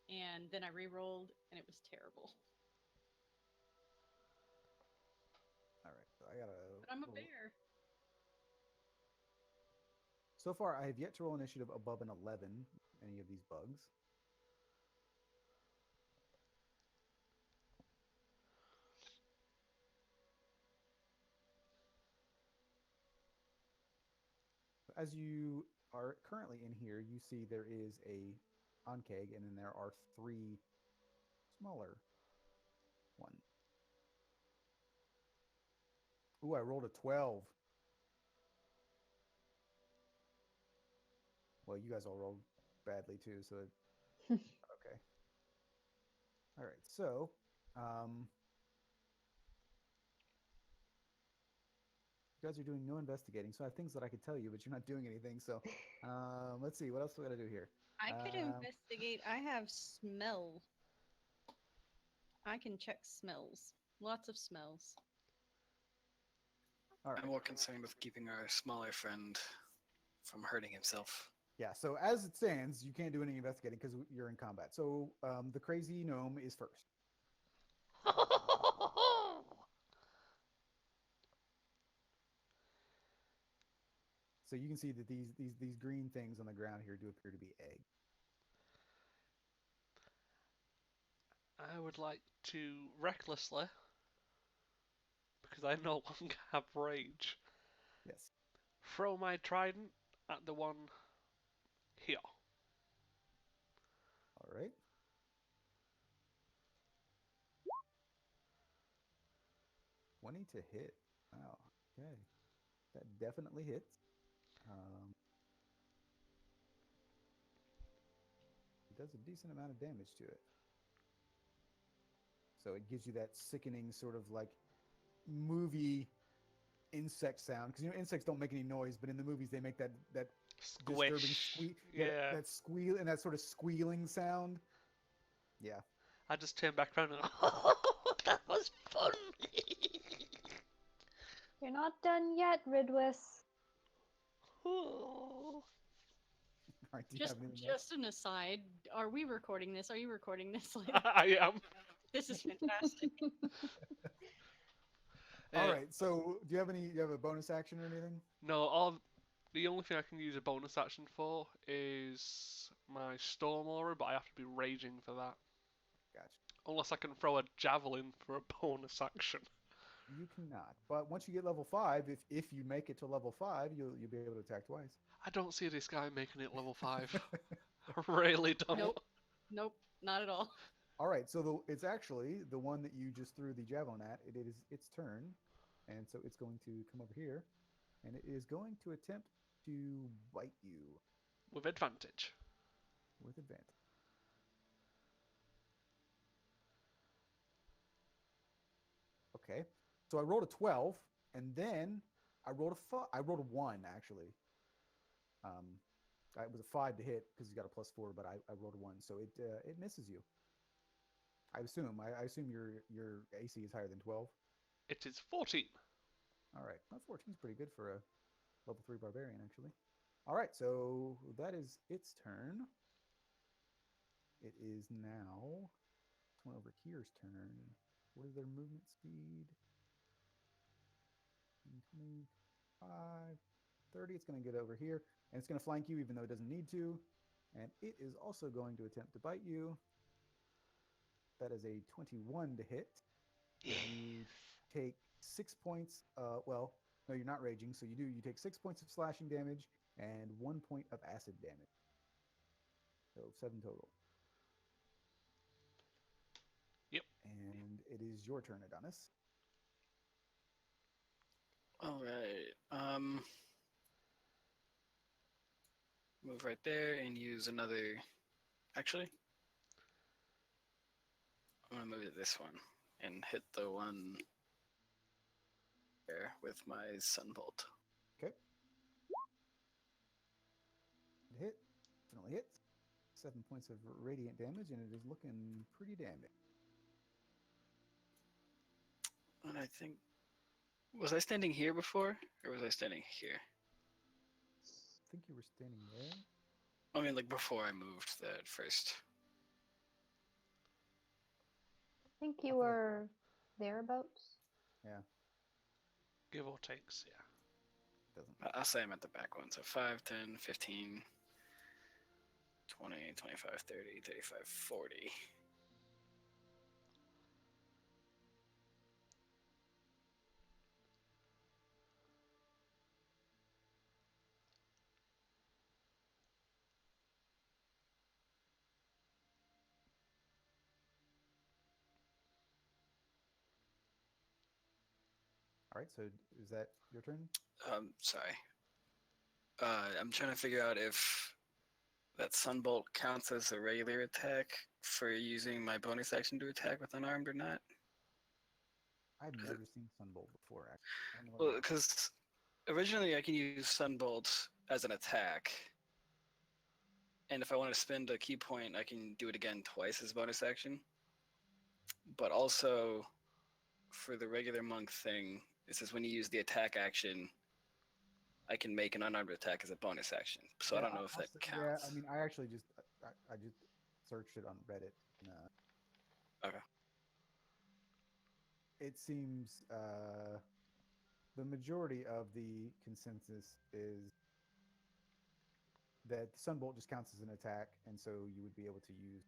and then I re-rolled, and it was terrible. All right, so I gotta. But I'm a roll. bear. So far, I have yet to roll initiative above an 11. Any of these bugs? As you are currently in here, you see there is a onkeg, and then there are 3 smaller ones. Ooh, I rolled a 12. Well, you guys all rolled badly too, so okay. All right, so you guys are doing no investigating, so I have things that I could tell you, but you're not doing anything. So let's see, what else do we got to do here? I could investigate. I have smell. I can check smells. Lots of smells. All right. I'm more concerned with keeping our smaller friend from hurting himself. Yeah, so as it stands, you can't do any investigating because you're in combat. So the crazy gnome is first. So you can see that these green things on the ground here do appear to be eggs. I would like to recklessly, because I no longer have rage, Yes. throw my trident at the one here. All right. $20 to hit. Wow. Okay. That definitely hits. It does a decent amount of damage to it. So it gives you that sickening sort of like movie insect sound, because insects don't make any noise, but in the movies they make that disturbing Squish. yeah, that squeal and that sort of squealing sound. Yeah. I just turn back around and oh, that was fun. You're not done yet, Ridwis. Oh. All right, do you have anything else? Just an aside. Are we recording this? Are you recording this later? I am. This is fantastic. All Uh, right. So, do you have any? You have a bonus action or anything? no, all the only thing I can use a bonus action for is my Storm Aura, but I have to be raging for that. Gotcha. Unless I can throw a javelin for a bonus action. You cannot. But once you get level 5, if you make it to level 5, you'll be able to attack twice. I don't see this guy making it level 5. I really don't. Nope. Nope. Not at all. All right. So it's actually the one that you just threw the javelin at. It is its turn, and so it's going to come over here, and it is going to attempt to bite you With advantage. with advantage. Okay. So I rolled a 12, and then I rolled a 1 actually. Um, it was a 5 to hit because you got a +4, but I rolled a 1, so it misses you. I assume. I assume your AC is higher than 12. It is 14. All right. Well, 14 is pretty good for a level 3 barbarian, actually. All right. So that is its turn. It is now this one over here's turn. What is their movement speed? 25, 30. It's going to get over here, and it's going to flank you, even though it doesn't need to. And it is also going to attempt to bite you. That is a 21 to hit. You take 6 points. Well, no, you're not raging, so you do. You take 6 points of slashing damage and 1 point of acid damage. So 7 total. Yep. And it is your turn, Adonis. All right. Move right there and use another. Actually, I'm gonna move to this one and hit the one there with my sunbolt. Okay. It hit. Definitely hits. 7 points of radiant damage, and it is looking pretty damaged. And I think, was I standing here before, or was I standing here? I think you were standing there. I mean, like before I moved that first. I think you were thereabouts. Yeah. Give or takes, yeah. Doesn't. I'll say I'm at the back one. So 5, 10, 15, 20, 25, 30, 35, 40. All right. So is that your turn? Sorry. I'm trying to figure out if that sunbolt counts as a regular attack for using my bonus action to attack with unarmed or not. I've never seen Sunbolt before. Actually. I don't know Well, what because originally I can use sunbolt as an attack, and if I want to spend a key point, I can do it again twice as bonus action. But also, for the regular monk thing, it says when you use the attack action, I can make an unarmed attack as a bonus action. So I don't know if that counts. Yeah, I mean, I actually just I just searched it on Reddit. And, Okay. it seems the majority of the consensus is that Sunbolt just counts as an attack, and so you would be able to use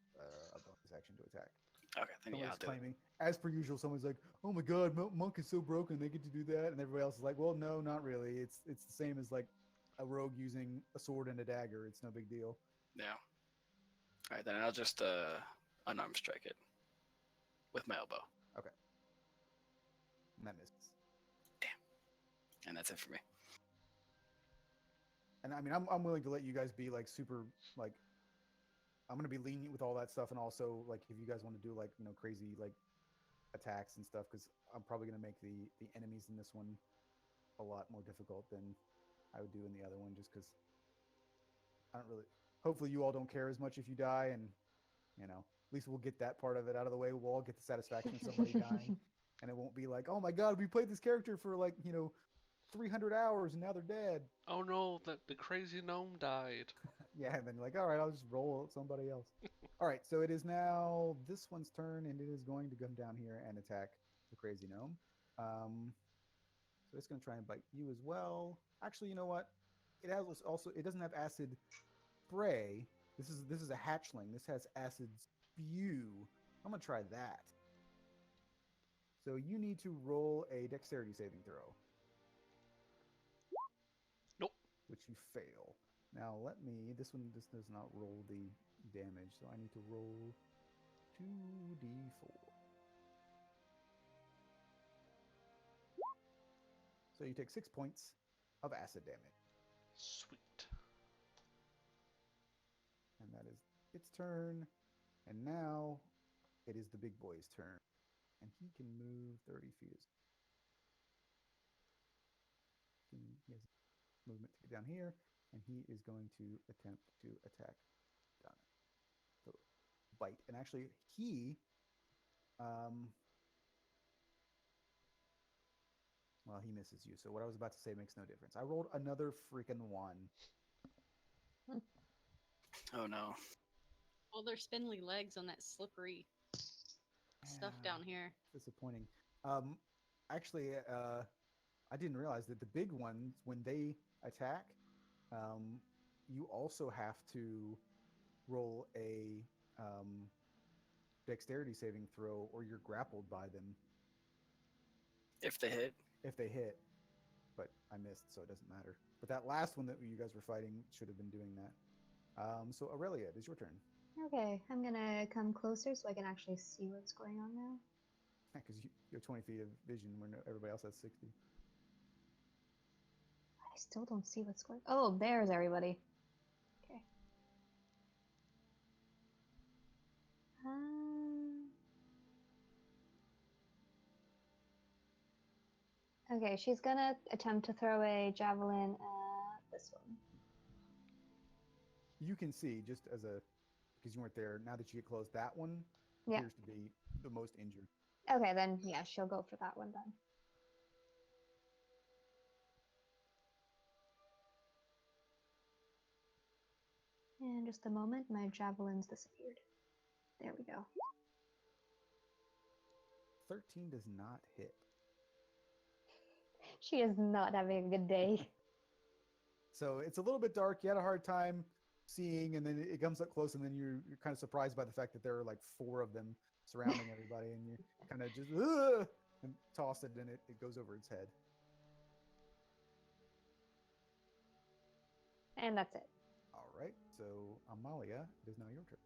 a bonus action to attack. Okay, then yeah, I'll Someone's do it. claiming, as per usual, someone's like, "Oh my God, Monk is so broken, they get to do that," and everybody else is like, "Well, no, not really. It's the same as like a rogue using a sword and a dagger. It's no big deal." Yeah. All right, then I'll just unarmed strike it with my elbow, And that misses. and that's it for me. And I mean, I'm willing to let you guys be like super like. I'm gonna be lenient with all that stuff, and also like if you guys want to do like crazy like attacks and stuff, because I'm probably gonna make the enemies in this one a lot more difficult than I would do in the other one, just because I don't really. Hopefully, you all don't care as much if you die, and at least we'll get that part of it out of the way. We'll all get the satisfaction of somebody dying, and it won't be like, oh my God, we played this character for like 300 hours and now they're dead. Oh no, the crazy gnome died. Yeah, and then you're like, all right, I'll just roll somebody else. All right, so it is now this one's turn, and it is going to come down here and attack the crazy gnome. So it's going to try and bite you as well. Actually, you know what? It has also it doesn't have acid spray. This is a hatchling. This has acid spew. I'm gonna try that. So you need to roll a dexterity saving throw, Nope. which you fail. Now let me. This does not roll the damage, so I need to roll 2d4. So you take 6 points of acid damage, Sweet. and that is its turn. And now it is the big boy's turn, and he can move 30 feet. He has movement to get down here, and he is going to attempt to attack Donna. So bite, and actually um, well, he misses you. So what I was about to say makes no difference. I rolled another freaking 1. Oh no. All their spindly legs on that slippery stuff Yeah, down here. disappointing. Um, actually, I didn't realize that the big ones, when they attack, um, you also have to roll a dexterity saving throw, or you're grappled by them If they hit. if they hit. But I missed, so it doesn't matter. But that last one that you guys were fighting should have been doing that. So Aurelia, it is your turn. Okay, I'm gonna come closer so I can actually see what's going on now. Because you have 20 feet of vision when everybody else has 60. I still don't see what's going. Oh, there's everybody. Okay. Okay, she's gonna attempt to throw a javelin at this one. You can see, just as a, because you weren't there, now that you get close, that one Yeah. appears to be the most injured. Okay, then yeah, she'll go for that one then. And just a moment, my javelins disappeared. There we go. 13 does not hit. She is not having a good day. So it's a little bit dark. You had a hard time seeing, and then it comes up close, and then you're kind of surprised by the fact that there are like 4 of them surrounding everybody, and you kind of just and toss it, and it goes over its head. And that's it. All right. So Amalia, it is now your turn.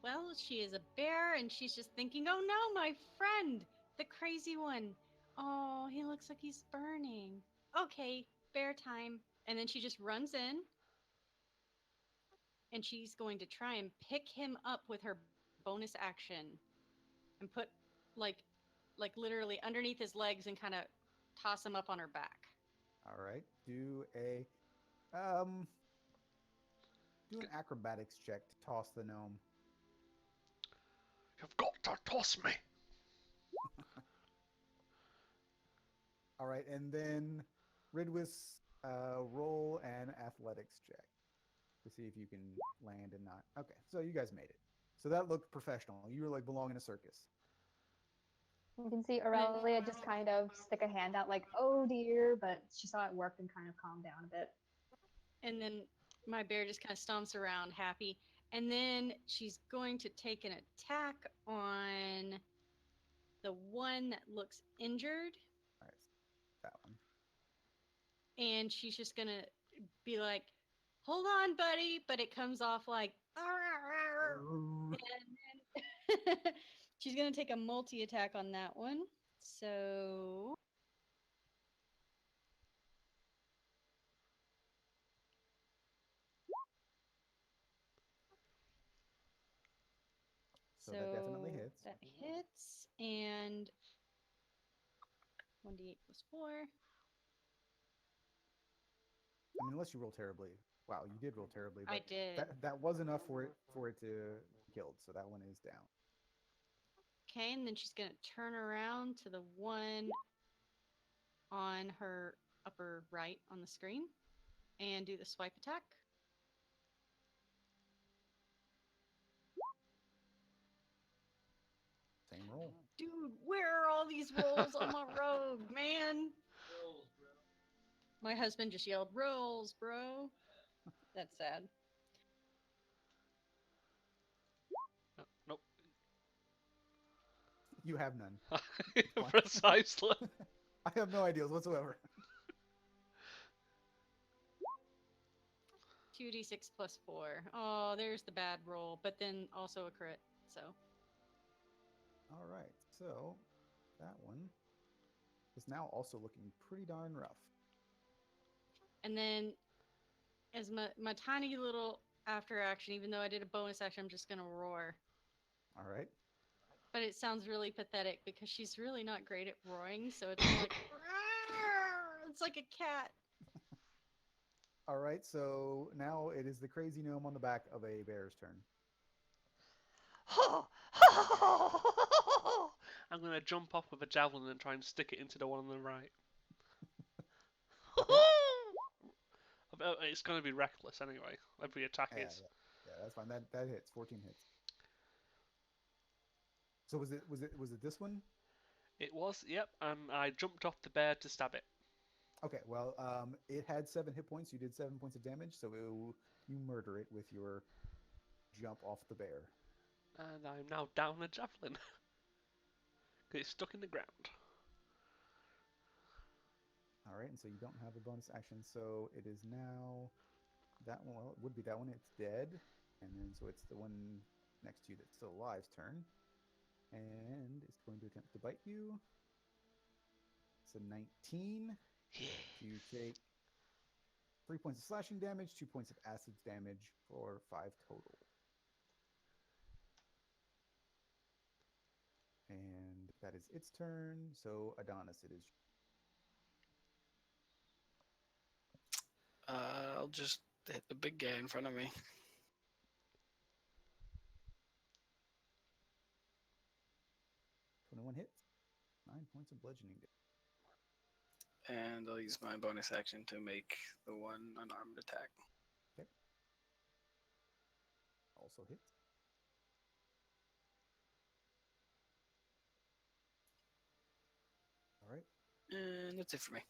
Well, she is a bear, and she's just thinking, oh no, my friend, the crazy one. Oh, he looks like he's burning. Okay, bear time. And then she just runs in, and she's going to try and pick him up with her bonus action and put, like, literally underneath his legs and kind of toss him up on her back. All right. Do an acrobatics check to toss the gnome. You've got to toss me. All right, and then Ridwis, roll an athletics check to see if you can land and not. Okay, so you guys made it. So that looked professional. You were like belong in a circus. You can see Aurelia just kind of stick a hand out like, oh dear, but she saw it worked and kind of calmed down a bit. And then my bear just kind of stomps around happy. And then she's going to take an attack on the one that looks injured. All right, that one. And she's just going to be like, hold on, buddy. But it comes off like, and then she's going to take a multi-attack on that one. So So that definitely hits. That hits, and 1d8 plus 4. I mean, unless you roll terribly. Wow, you did roll terribly. But I did. That was enough for it to be killed. So that one is down. Okay, and then she's going to turn around to the one on her upper right on the screen and do the swipe attack. No. Dude, where are all these rolls on my rogue, man? My husband just yelled, "Rolls, bro." That's sad. Nope. You have none. Fine. Precisely. I have no ideas whatsoever. 2d6 plus 4. Oh, there's the bad roll, but then also a crit. So All right, so that one is now also looking pretty darn rough. and then as my tiny little after action, even though I did a bonus action, I'm just gonna roar. All right. But it sounds really pathetic because she's really not great at roaring, so it's more like "Roar!" It's like a cat. All right, so now it is the crazy gnome on the back of a bear's turn. I'm going to jump off with a javelin and try and stick it into the one on the right. It's going to be reckless anyway. Every attack Yeah, is. yeah, that's fine. That hits. 14 hits. So was it this one? It was, yep, and I jumped off the bear to stab it. Okay, well, it had 7 hit points. You did 7 points of damage, so you murder it with your jump off the bear. And I'm now down a javelin. Because it's stuck in the ground. All right, and so you don't have a bonus action, so it is now that one. Well, it would be that one. It's dead, and then so it's the one next to you that's still alive's turn, and it's going to attempt to bite you. It's a 19. You take 3 points of slashing damage, 2 points of acid damage for 5 total. And that is its turn. So Adonis, it is. I'll just hit the big guy in front of me. 21 hits, 9 points of bludgeoning damage. And I'll use my bonus action to make the one unarmed attack. Okay. Also hits. All right. And that's it for me.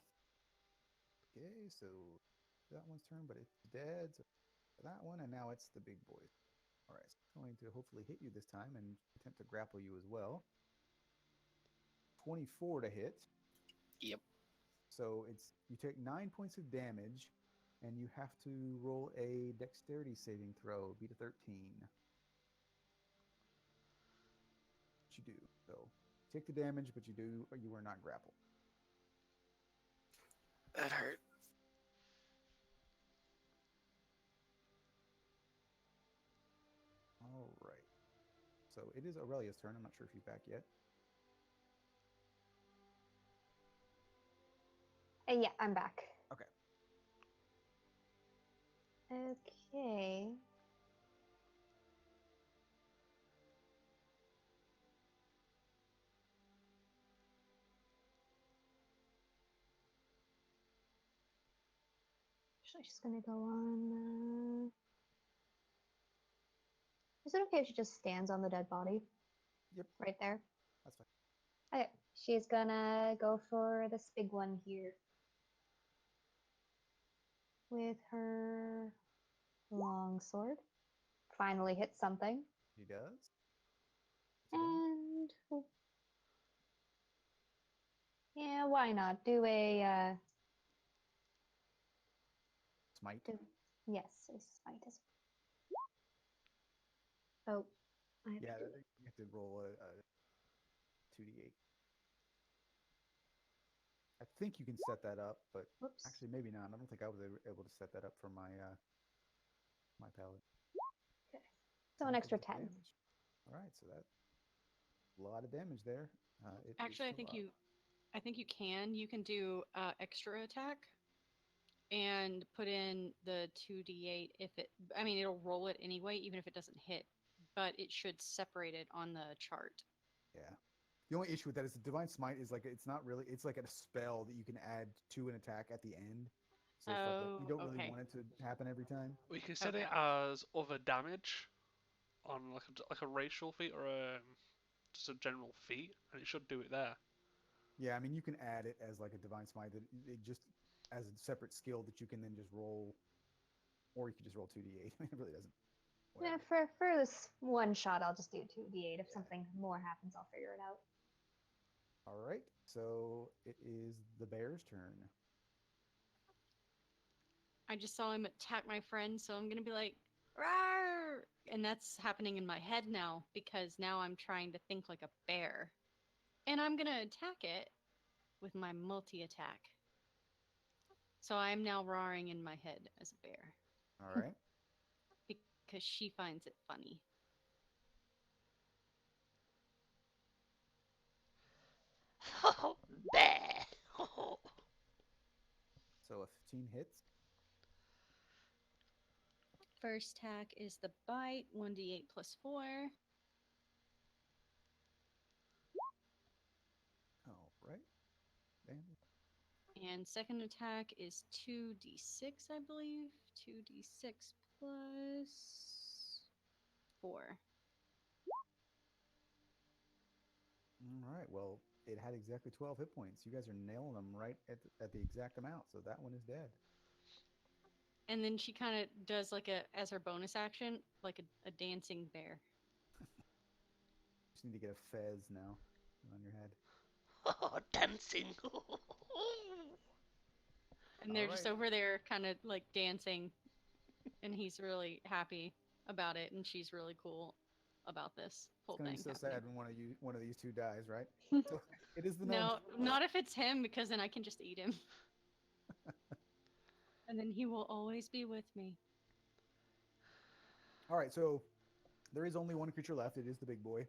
Okay, so that one's turn, but it's dead. So that one, and now it's the big boy. All right, so it's going to hopefully hit you this time and attempt to grapple you as well. 24 to hit. Yep. So you take 9 points of damage, and you have to roll a dexterity saving throw. Beat a 13. What you do? So take the damage, but you are not grappled. That hurt. All right. So it is Aurelia's turn. I'm not sure if you're back yet. Yeah, I'm back. Okay. Okay. Actually, she's gonna go on. Is it okay if she just stands on the dead body? Yep. Right there. That's fine. Okay, she's gonna go for this big one here. With her long sword. Finally hit something. He does. And yeah, why not? Do a Smite. yes, a smite as well. Oh, I have Yeah, to do it. you have to roll a 2d8. I think you can set that up, but Whoops. actually maybe not. I don't think I was able to set that up for my my paladin. Okay. So an extra 10. Damage. All right, so that's a lot of damage there. It is Actually, I still think up. you can. You can do extra attack and put in the 2d8 if it. I mean, it'll roll it anyway, even if it doesn't hit, but it should separate it on the chart. Yeah. The only issue with that is the divine smite is like it's not really. It's like a spell that you can add to an attack at the end. So it's like you don't really okay. want it to happen every time. We can set Okay. it as other damage on like a racial feat or just a general feat, and it should do it there. Yeah, I mean, you can add it as like a divine smite that it just as a separate skill that you can then just roll, or you could just roll 2d8. It really doesn't. Yeah, Whatever. for this one shot, I'll just do 2d8. If Yeah. something more happens, I'll figure it out. All right, so it is the bear's turn. I just saw him attack my friend, so I'm gonna be like, "Rawr!" And that's happening in my head now because now I'm trying to think like a bear. And I'm gonna attack it with my multi-attack. So I'm now roaring in my head as a bear All right. because she finds it funny. Bear. So a 15 hits. First attack is the bite, 1d8 plus 4. All right. Damage. And second attack is 2d6, I believe. 2d6 plus 4. All right. Well, it had exactly 12 hit points. You guys are nailing them right at the exact amount. So that one is dead. And then she kind of does like as her bonus action, like a dancing bear. Just need to get a fez now on your head. Dancing. And they're All just right. over there kind of like dancing. And he's really happy about it. And she's really cool about this whole It's gonna thing. be so happening. sad when one of these two dies, right? So it is the No, gnome. not if it's him, because then I can just eat him. And then he will always be with me. All right. So there is only one creature left. It is the big boy.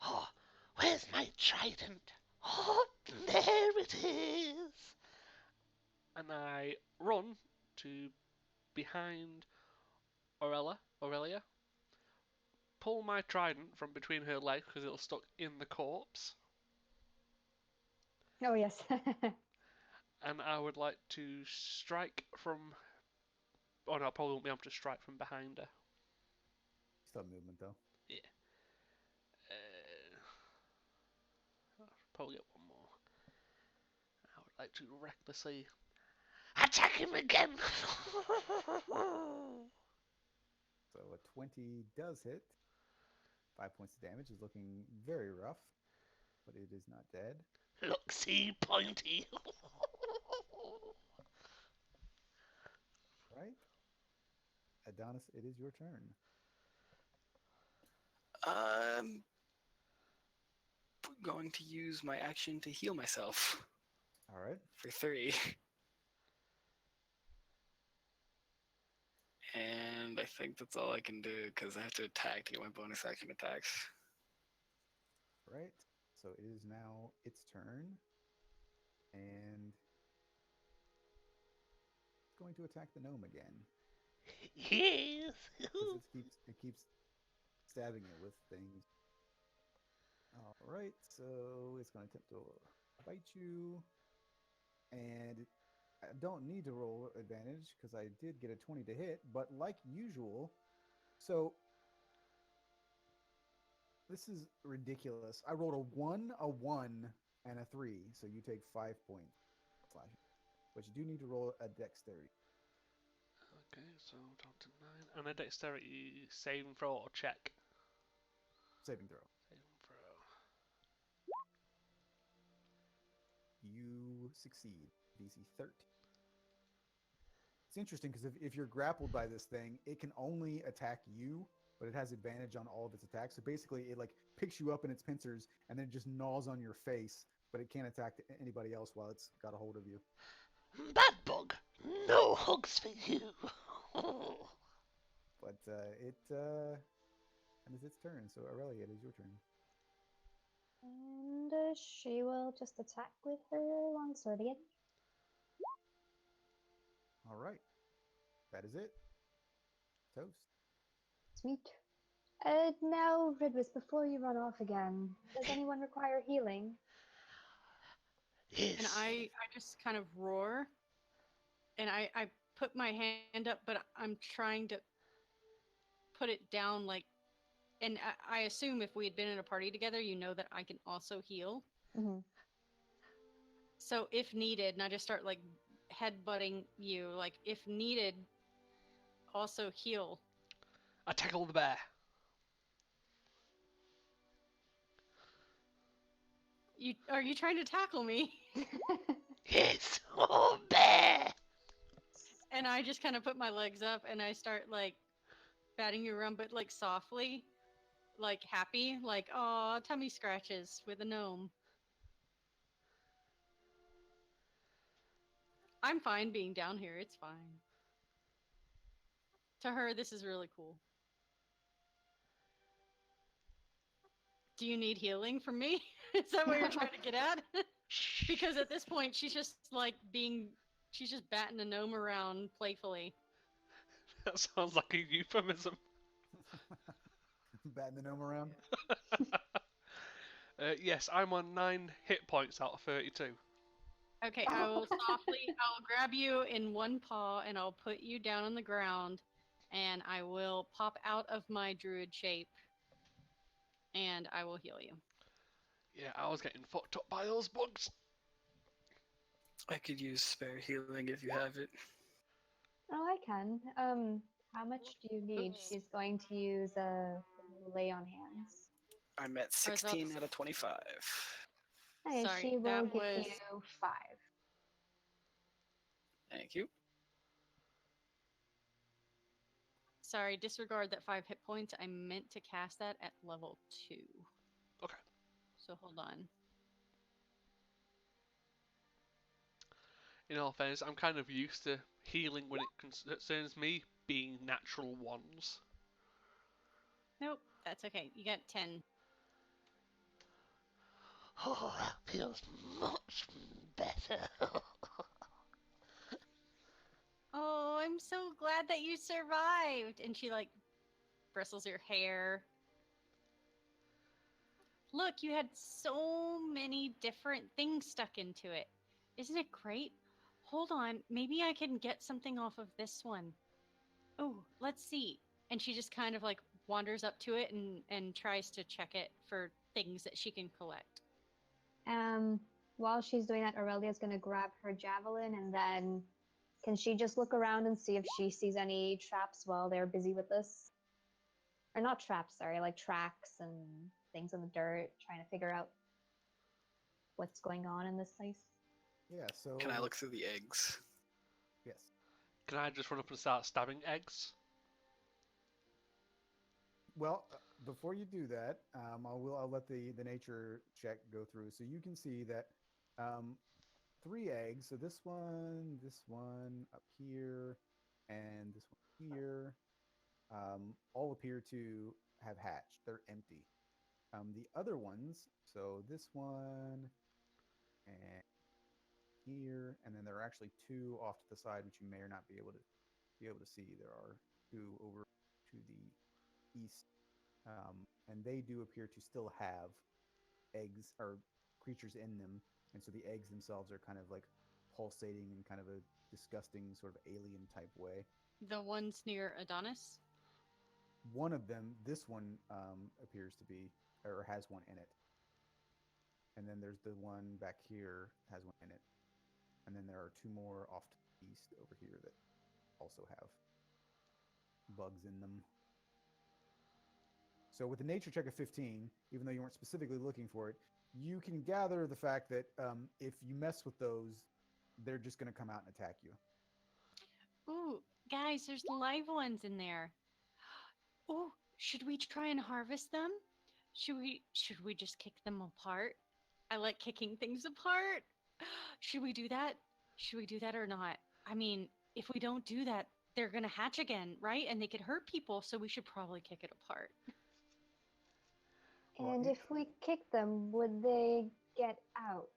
Oh, where's my trident? Oh, there it is. And I run to behind Aurelia, pull my trident from between her legs because it'll stuck in the corpse, Oh, yes. and I would like to strike from. Oh no, I probably won't be able to strike from behind her. Still have movement though. Yeah. I'll probably get one more. I would like to recklessly attack him again. So a 20 does hit. 5 points of damage is looking very rough, but it is not dead. Look, see, pointy. Right? Adonis, it is your turn. I'm going to use my action to heal myself All right. for 3. And I think that's all I can do because I have to attack to get my bonus action attacks. Right. So it is now its turn. And it's going to attack the gnome again. Yes. 'Cause it keeps stabbing it with things. All right. So it's going to attempt to bite you. And I don't need to roll advantage because I did get a 20 to hit, but like usual, so this is ridiculous. I rolled a 1, and a 3, so you take 5 points slashing. But you do need to roll a dexterity. Okay, so down to 9. And a dexterity saving throw or check? Saving throw. Saving throw. You succeed. DC 13. It's interesting because if you're grappled by this thing, it can only attack you, but it has advantage on all of its attacks. So basically, it like picks you up in its pincers and then it just gnaws on your face, but it can't attack anybody else while it's got a hold of you. Bad bug, no hugs for you. But and it's its turn. So Aurelia, it is your turn. And she will just attack with her longsword again. All right, that is it. Toast. Sweet. Now, Ridwis, before you run off again, does anyone require healing? Yes. And I just kind of roar. And I put my hand up, but I'm trying to put it down like and I assume if we had been in a party together, you know that I can also heal. Hmm. So if needed, and I just start like headbutting you, like if needed, also heal. I tackle the bear. You are you trying to tackle me? Yes, oh bear. And I just kind of put my legs up and I start like batting you around, but like softly, like happy, like oh tummy scratches with a gnome. I'm fine being down here. It's fine. To her, this is really cool. Do you need healing from me? Is that what you're trying to get at? Shh. Because at this point, she's just like she's just batting a gnome around playfully. That sounds like a euphemism. Batting the gnome around. Yes, I'm on 9 hit points out of 32. Okay, I will I'll grab you in one paw and I'll put you down on the ground and I will pop out of my druid shape and I will heal you. Yeah, I was getting fucked up by those bugs. I could use spare healing if you have it. Oh, I can. How much do you need? She's going to use a lay on hands. I'm at Or the- 16 out of 25. Okay, Sorry, she will that give was you 5. Thank you. sorry, disregard that 5 hit points. I meant to cast that at level 2. Okay. So hold on. In all fairness, I'm kind of used to healing when it concerns me being natural ones. Nope, that's okay. You got 10. Oh, that feels much better. Oh, I'm so glad that you survived. And she like bristles your hair. Look, you had so many different things stuck into it. Isn't it great? Hold on, maybe I can get something off of this one. Oh, let's see. And she just kind of like wanders up to it and tries to check it for things that she can collect. Um, while she's doing that, Aurelia's going to grab her javelin and then can she just look around and see if she sees any traps while they're busy with this? Or not traps, sorry, like tracks and things in the dirt, trying to figure out what's going on in this place. Yeah. So Can I look through the eggs? yes. Can I just run up and start stabbing eggs? Well, before you do that, I'll let the nature check go through, so you can see that 3 eggs. So this one up here, and this one here, all appear to have hatched. They're empty. The other ones, so this one and here, and then there are actually 2 off to the side, which you may or not be able to see. There are 2 over to the east, and they do appear to still have eggs or creatures in them, and so the eggs themselves are kind of like pulsating in kind of a disgusting sort of alien type way. The ones near Adonis? One of them, this one, appears to be or has one in it, and then there's the one back here has one in it, and then there are 2 more off to the east over here that also have bugs in them. So with the nature check of 15, even though you weren't specifically looking for it, you can gather the fact that if you mess with those, they're just going to come out and attack you. Ooh, guys, there's live ones in there. Oh, should we try and harvest them? Should we just kick them apart? I like kicking things apart. Should we do that? Should we do that or not? I mean, if we don't do that, they're gonna hatch again, right? And they could hurt people, so we should probably kick it apart. Well, And if we kick them, would they get out?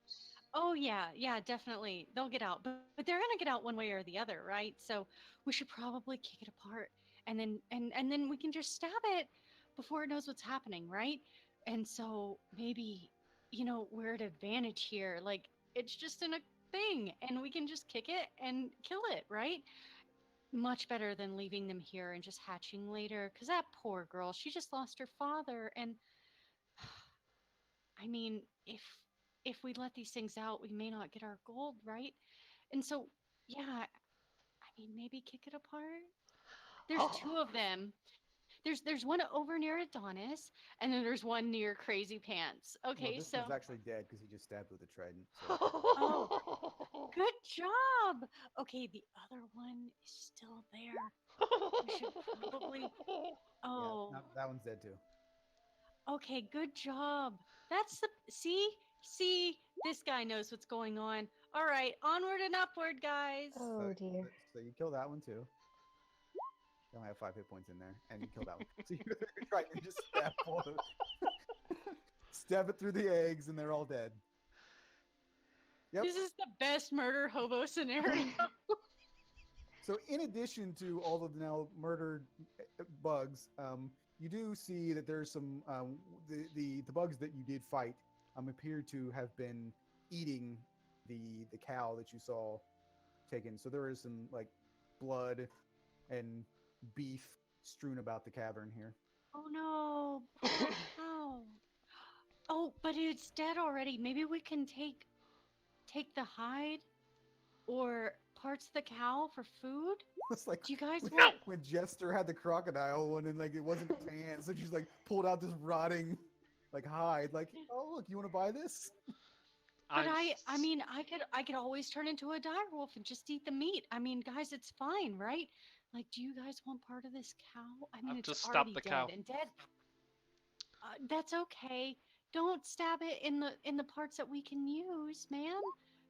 Oh yeah, definitely. They'll get out, but they're gonna get out one way or the other, right? So we should probably kick it apart, and then we can just stab it before it knows what's happening, right? And so maybe, we're at advantage here. Like it's just in a thing, and we can just kick it and kill it, right? much better than leaving them here and just hatching later. Because that poor girl, she just lost her father. And I mean, if we let these things out, we may not get our gold, right? And so, yeah, I mean, maybe kick it apart. There's Oh, two of them. There's one over near Adonis, and then there's one near Crazy Pants. Okay, Well, so this one's actually dead because he just stabbed with a trident. So oh, good job. Okay, the other one is still there. We should probably. yeah, Oh, no, that one's dead too. okay, good job. That's the see. This guy knows what's going on. All right, onward and upward, guys. So, Oh so, dear. so you kill that one too. You only have 5 hit points in there, and you kill that one. So you trident and just stab both of stab it through the eggs, and they're all dead. Yep. This is the best murder hobo scenario. So in addition to all of the now murdered bugs, you do see that there's some the bugs that you did fight appear to have been eating the cow that you saw taken. So there is some like blood and beef strewn about the cavern here. Oh no, poor cow. Oh, but it's dead already. Maybe we can take the hide or parts of the cow for food. It's like Do you guys No! want? when Jester had the crocodile one and like it wasn't tan, so she's like pulled out this rotting like hide, like, oh look, you want to buy this? But I'm I mean, I could always turn into a dire wolf and just eat the meat. I mean, guys, it's fine, right? Like, do you guys want part of this cow? I mean, I've it's just stopped already the dead, cow. and dead. That's okay. Don't stab it in the parts that we can use, man.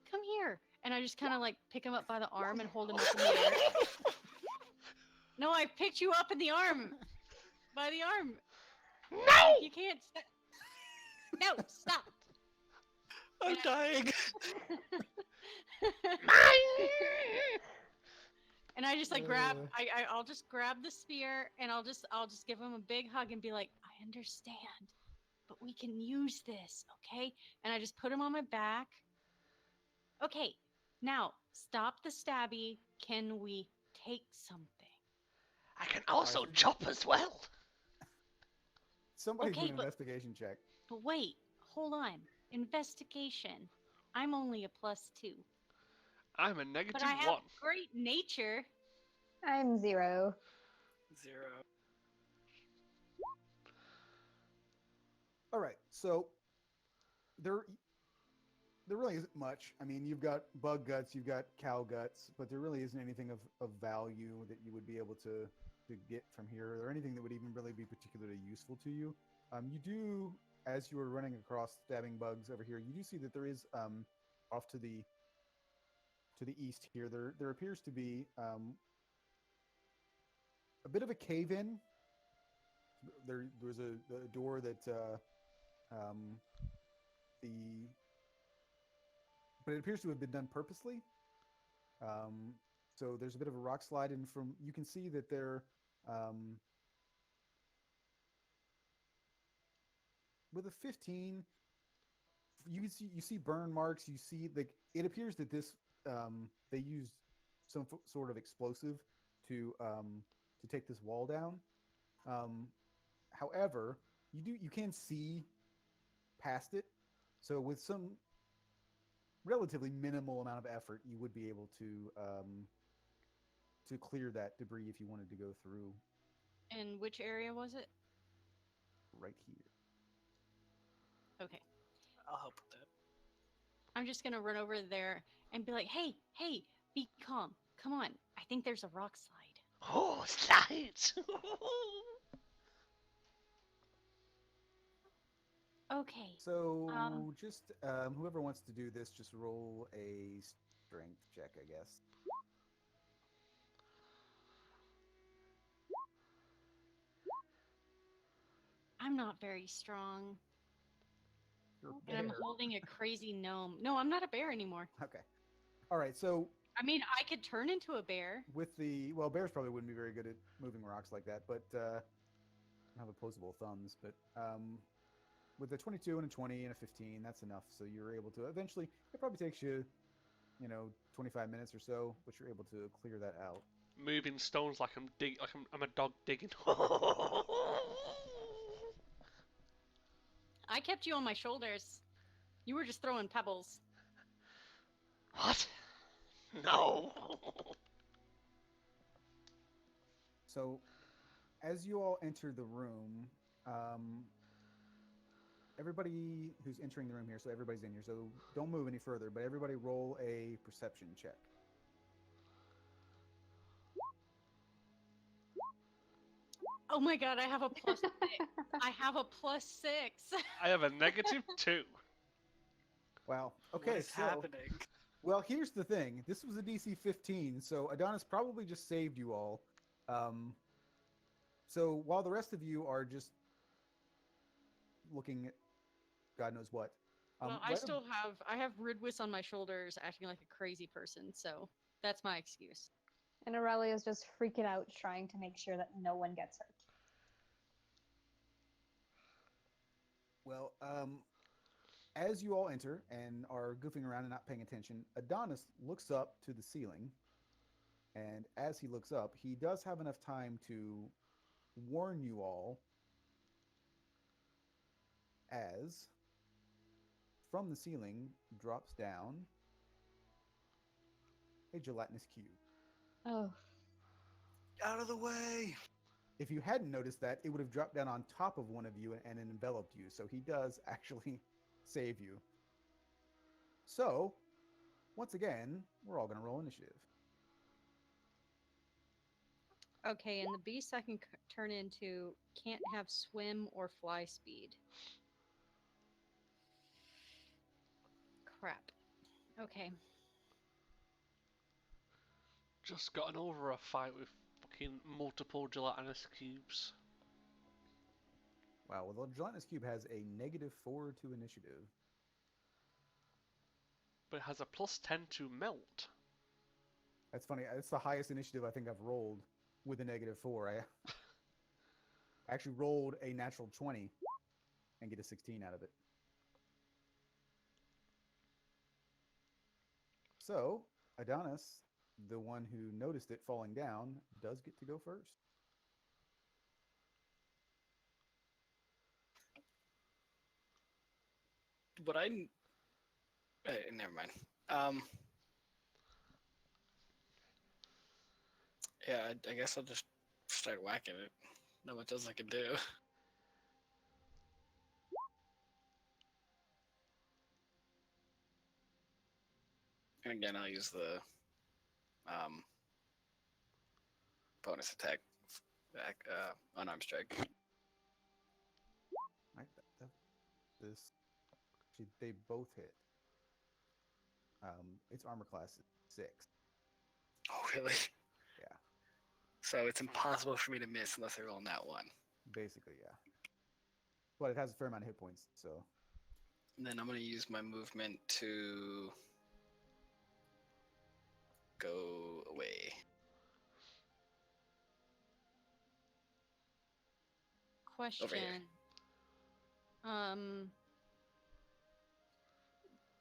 Come here. And I just kind of like pick him up by the arm and hold him up in the air. No, I picked you up in the arm, by the arm. No! You can't. No, stop. I'm dying. Mine! And I just like grab. Uh. I'll just grab the spear and I'll just give him a big hug and be like, I understand, but we can use this, okay? And I just put him on my back. Okay, now stop the stabby. Can we take something? I can also Alright, so chop as well. somebody do Okay, an but investigation check. wait, hold on. Investigation. I'm only a +2, I'm a but negative I have 1. great nature. I'm 0. 0. All right, so there really isn't much. I mean, you've got bug guts, you've got cow guts, but there really isn't anything of value that you would be able to get from here, or anything that would even really be particularly useful to you. You do, as you were running across stabbing bugs over here, you do see that there is off to the east here. There appears to be a bit of a cave in. There's a door that the but it appears to have been done purposely. Um, so there's a bit of a rock slide, and from you can see that there, with a 15, you see burn marks. You see like it appears that this they used some sort of explosive to take this wall down. Um, however, you can see past it. So with some relatively minimal amount of effort, you would be able to clear that debris if you wanted to go through And which area was it? right here. Okay. I'll help with that. I'm just gonna run over there and be like, hey, be calm. Come on. I think there's a rock slide. Oh, slides! Okay. So Um, just whoever wants to do this, just roll a strength check, I guess. I'm not very strong. You're a And I'm bear. holding a crazy gnome. No, I'm not a bear anymore. Okay. All right. So I mean, I could turn into a bear. with the bears probably wouldn't be very good at moving rocks like that, but have opposable thumbs. But with a 22 and a 20 and a 15, that's enough. So you're able to eventually. It probably takes you, 25 minutes or so, but you're able to clear that out. moving stones like I'm a dog digging. I kept you on my shoulders. You were just throwing pebbles. What? No. So, as you all enter the room, everybody who's entering the room here, so everybody's in here, so don't move any further, but everybody roll a perception check. Oh my god, I have a +6. I have a +6. I have a -2. Wow. What Okay, is happening? well, here's the thing. This was a DC 15, so Adonis probably just saved you all. So while the rest of you are just looking at God knows what, Well, I have Ridwis on my shoulders acting like a crazy person, so that's my excuse. And Aurelia's just freaking out, trying to make sure that no one gets hurt. Well, as you all enter and are goofing around and not paying attention, Adonis looks up to the ceiling, and as he looks up, he does have enough time to warn you all as from the ceiling drops down a gelatinous cube. Oh, Out of the way! If you hadn't noticed that, it would have dropped down on top of one of you and enveloped you. So he does actually save you. So, once again, we're all going to roll initiative. Okay, and the beast I can turn into can't have swim or fly speed. Crap. Okay. Just gotten over a fight with fucking multiple gelatinous cubes. Wow, well, the gelatinous cube has a -4 to initiative. But it has a +10 to melt. That's funny. It's the highest initiative I think I've rolled with a -4. I actually rolled a natural 20 and get a 16 out of it. So, Adonis, the one who noticed it falling down, does get to go first. But never mind. Yeah, I guess I'll just start whacking it. Not much else I can do. And again, I'll use the bonus attack back unarmed strike. Right, this actually, they both hit. Its armor class is 6. Oh, really? Yeah. So it's impossible for me to miss unless I roll that one. Basically, yeah. But it has a fair amount of hit points, so. And then I'm going to use my movement to go away. Question.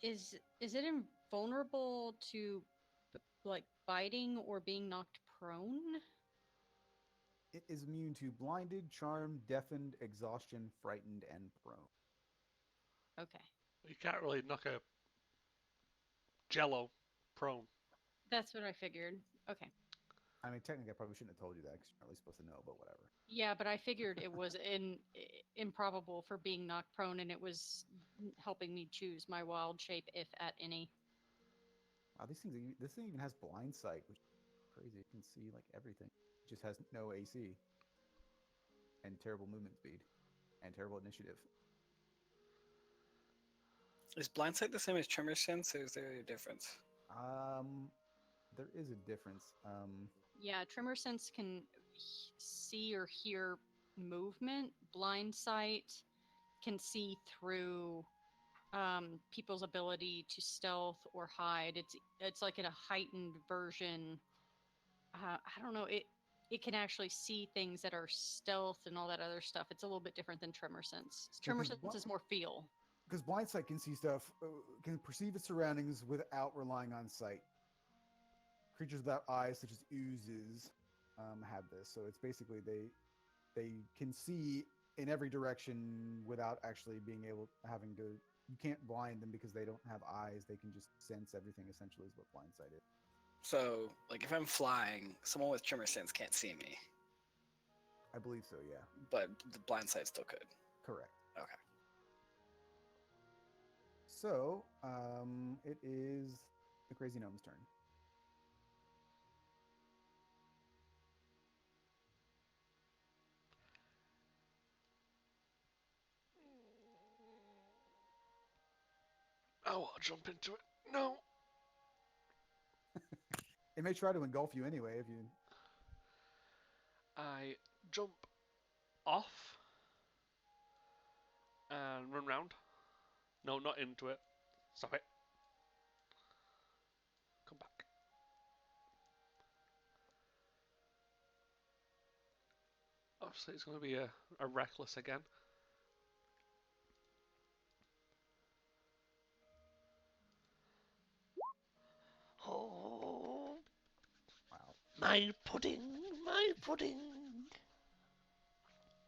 Is it invulnerable to like biting or being knocked prone? It is immune to blinded, charmed, deafened, exhaustion, frightened, and prone. Okay. You can't really knock a jello prone. That's what I figured. Okay. I mean, technically, I probably shouldn't have told you that because you're not really supposed to know, but whatever. Yeah, but I figured it was improbable for being knocked prone, and it was helping me choose my wild shape, if at any. Wow, this thing even has blind sight, which is crazy. You can see like everything. It just has no AC and terrible movement speed and terrible initiative. Is blindsight the same as tremor sense, or is there a difference? There is a difference. Yeah, tremor sense can see or hear movement. Blind sight can see through people's ability to stealth or hide. It's like in a heightened version. I don't know. It can actually see things that are stealth and all that other stuff. It's a little bit different than tremor sense. Tremor sense is more feel. Because blind sight can see stuff, can perceive its surroundings without relying on sight. creatures without eyes, such as oozes, have this. So it's basically they can see in every direction without actually being able having to. You can't blind them because they don't have eyes. They can just sense everything. Essentially, is what blind sight is. So, like, if I'm flying, someone with tremor sense can't see me, I believe so. Yeah, but the blind sight still could. correct. Okay. So it is the crazy gnome's turn. Oh, I'll jump into it. No. It may try to engulf you anyway if you. I jump off and run round. No, not into it. Stop it. Come back. Obviously, it's going to be a reckless again. Oh, Wow. my pudding, my pudding.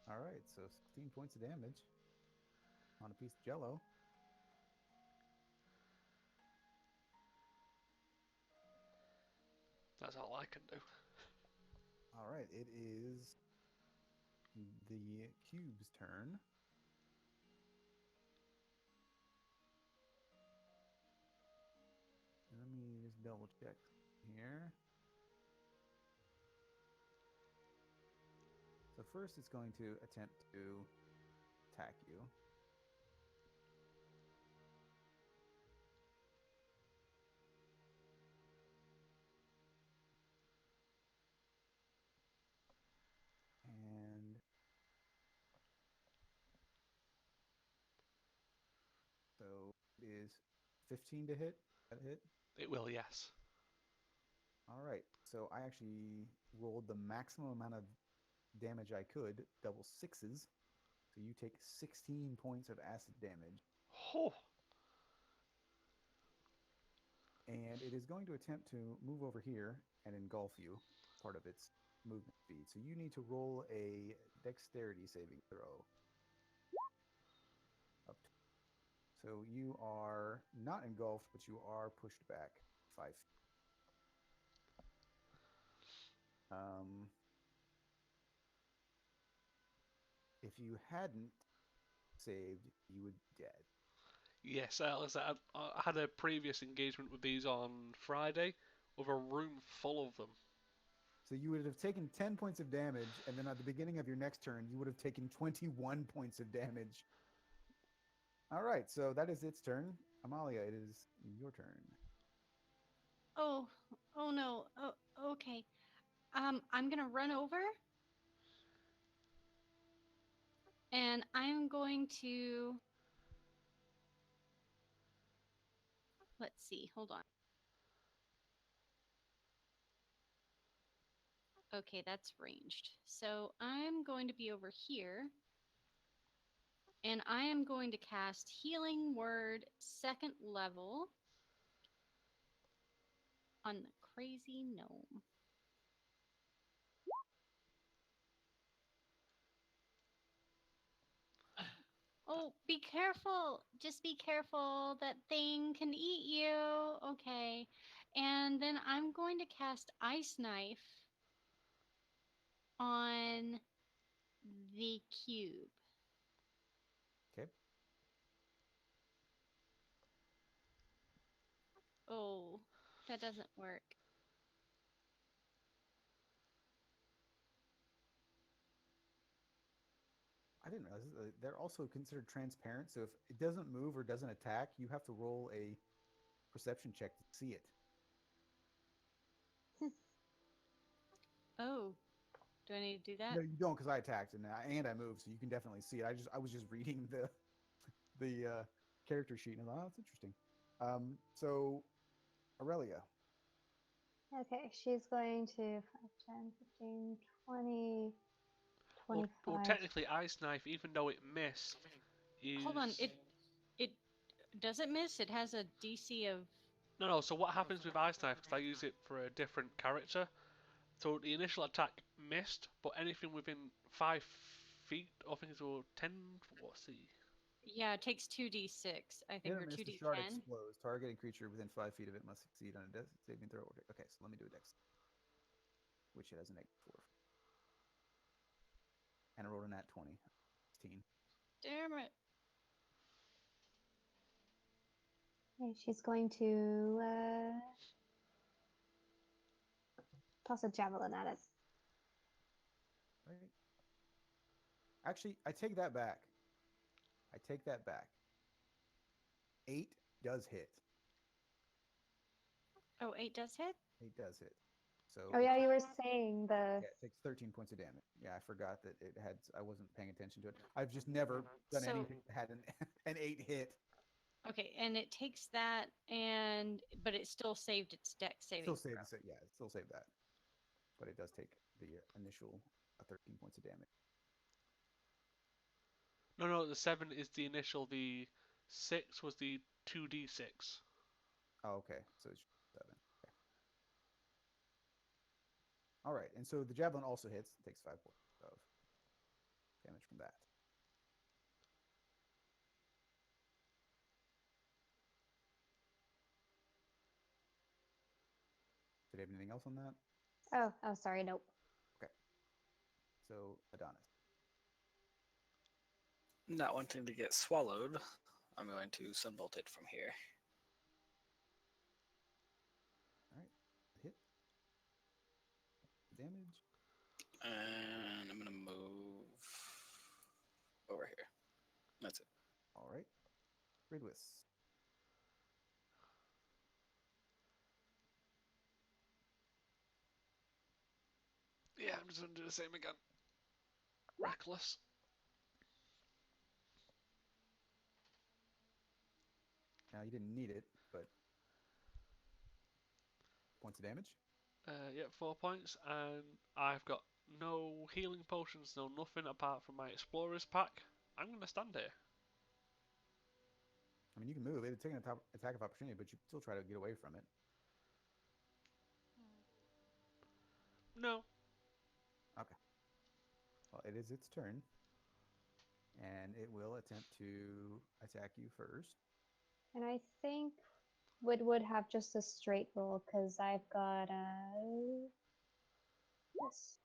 All right, so 16 points of damage on a piece of jello. That's all I can do. All right, it is the cube's turn. Let me just double check here. So first it's going to attempt to attack you. And so it is 15 to hit. That hit. It will, yes. All right. So I actually rolled the maximum amount of damage I could, double sixes. So you take 16 points of acid damage. Oh. And it is going to attempt to move over here and engulf you, part of its movement speed. So you need to roll a dexterity saving throw. Up to. So you are not engulfed, but you are pushed back 5 feet. If you hadn't saved, you would be dead. Yes, I had a previous engagement with these on Friday with a room full of them. So you would have taken 10 points of damage, and then at the beginning of your next turn, you would have taken 21 points of damage. All right, so that is its turn. Amalia, it is your turn. Oh, oh no. Oh, okay. I'm gonna run over, and I'm going to. Let's see. Hold on. Okay, that's ranged. So I'm going to be over here, and I am going to cast Healing Word 2nd level on the crazy gnome. Oh, be careful. Just be careful. That thing can eat you. Okay. And then I'm going to cast Ice Knife on the cube. Okay. Oh, that doesn't work. I didn't realize this. They're also considered transparent. So if it doesn't move or doesn't attack, you have to roll a perception check to see it. Oh, do I need to do that? No, you don't, because I attacked and I moved, so you can definitely see it. I was just reading the character sheet and I thought, oh, that's interesting. So Aurelia. Okay, she's going to 5, 10, 15, 20, Well, 25. technically, Ice Knife, even though it missed, is. Hold on. It doesn't miss. It has a DC of No. So what happens with Ice Knife? Because I use it for a different character. So the initial attack missed, but anything within 5 feet, I think it's all 10. What's the? Yeah, it takes 2d6, I Hit think, or or miss, the shard 2d10. explodes. Targeting creature within 5 feet of it must succeed on a death saving throw. Okay, so let me do a dex, which it has a -4. And I rolled a nat 20. 16. Damn it. Okay, she's going to toss a javelin at it. Right. Actually, I take that back. I take that back. 8 does hit. Oh, 8 does hit? 8 does hit. So Oh yeah, you were saying the. yeah, it takes 13 points of damage. Yeah, I forgot that it had. I wasn't paying attention to it. I've just never done So- anything that had an 8 hit. Okay, and it takes that, but it still saved its dex saving Still throw. save yeah, still save that. But it does take the initial 13 points of damage. No. The 7 is the initial. The 6 was the 2d6. Oh, okay. So it's 7. Okay. All right. And so the javelin also hits. It takes 5 points of damage from that. Did you have anything else on that? Oh, sorry, nope. Okay. So Adonis. Not wanting to get swallowed, I'm going to sunbolt it from here. All right. Hit. Damage. And I'm going to move over here. That's it. All right. Ridwis. Yeah, I'm just gonna do the same again. Reckless. Now you didn't need it, but points of damage. Yeah, 4 points, and I've got no healing potions, no nothing apart from my explorer's pack. I'm gonna stand here. I mean, you can move. It'd take an attack of opportunity, but you still try to get away from it. No. Okay. Well, it is its turn, and it will attempt to attack you first. And I think would have just a straight roll because I've got this.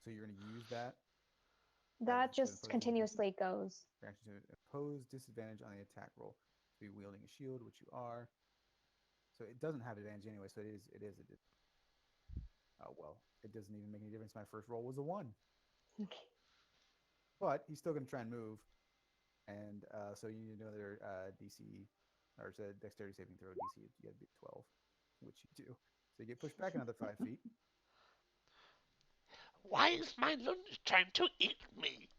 So you're going to use that That to just impose continuously goes. reaction to impose disadvantage on the attack roll. To be wielding a shield, which you are. So it doesn't have advantage anyway. So it is. Oh well, it doesn't even make any difference. My first roll was a 1, Okay. but he's still going to try and move. And so you need another DC, or it's a dexterity saving throw DC. You got to beat 12, which you do. So you get pushed back another 5 feet. Why is my lunch trying to eat me?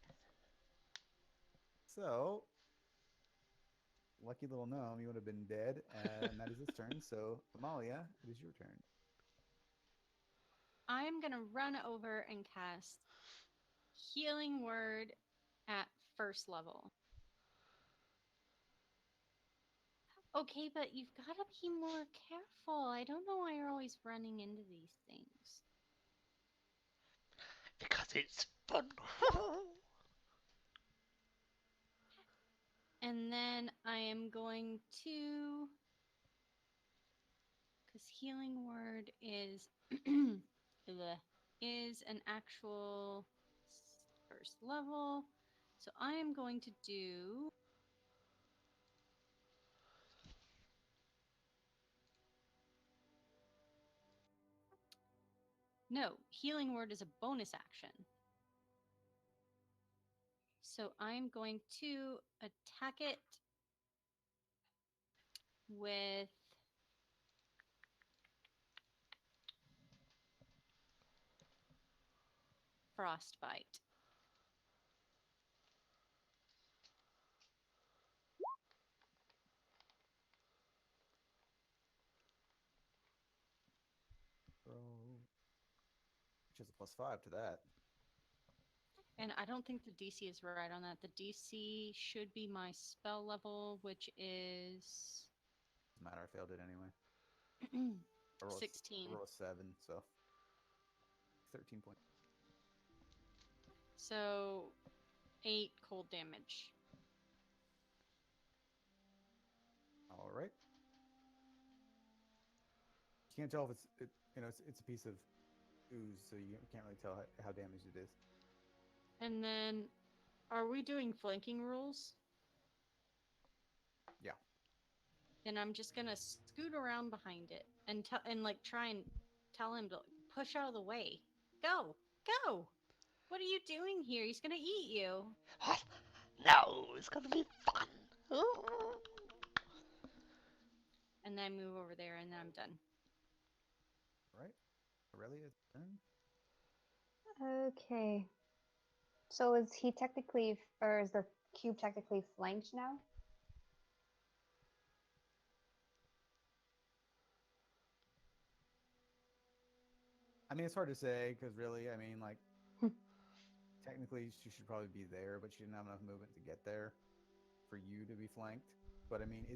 So, lucky little gnome, you would have been dead, and that is its turn. So, Amalia, it is your turn. I'm going to run over and cast Healing Word at first level. Okay, but you've got to be more careful. I don't know why you're always running into these things. Because it's fun. And then I am going to, because Healing Word is is an actual first level. So I am going to do no, Healing Word is a bonus action. So I'm going to attack it with Frostbite. Roll. has a +5 to that. And I don't think the DC is right on that. The DC should be my spell level, which is Doesn't matter. I failed it anyway. I rolled, 16. I rolled a 7, so 13 points. So 8 cold damage. All right. You can't tell if it's a piece of ooze, so you can't really tell how damaged it is. And then, are we doing flanking rules? Yeah. Then I'm just gonna scoot around behind it and try and tell him to push out of the way. Go, go! What are you doing here? He's gonna eat you. What? No, it's gonna be fun. Ooh. And then I move over there, and then I'm done. All right. Aurelia, turn. Okay. So is he technically, or is the cube technically flanked now? I mean, it's hard to say because really, I mean, like, technically she should probably be there, but she didn't have enough movement to get there for you to be flanked. But I mean,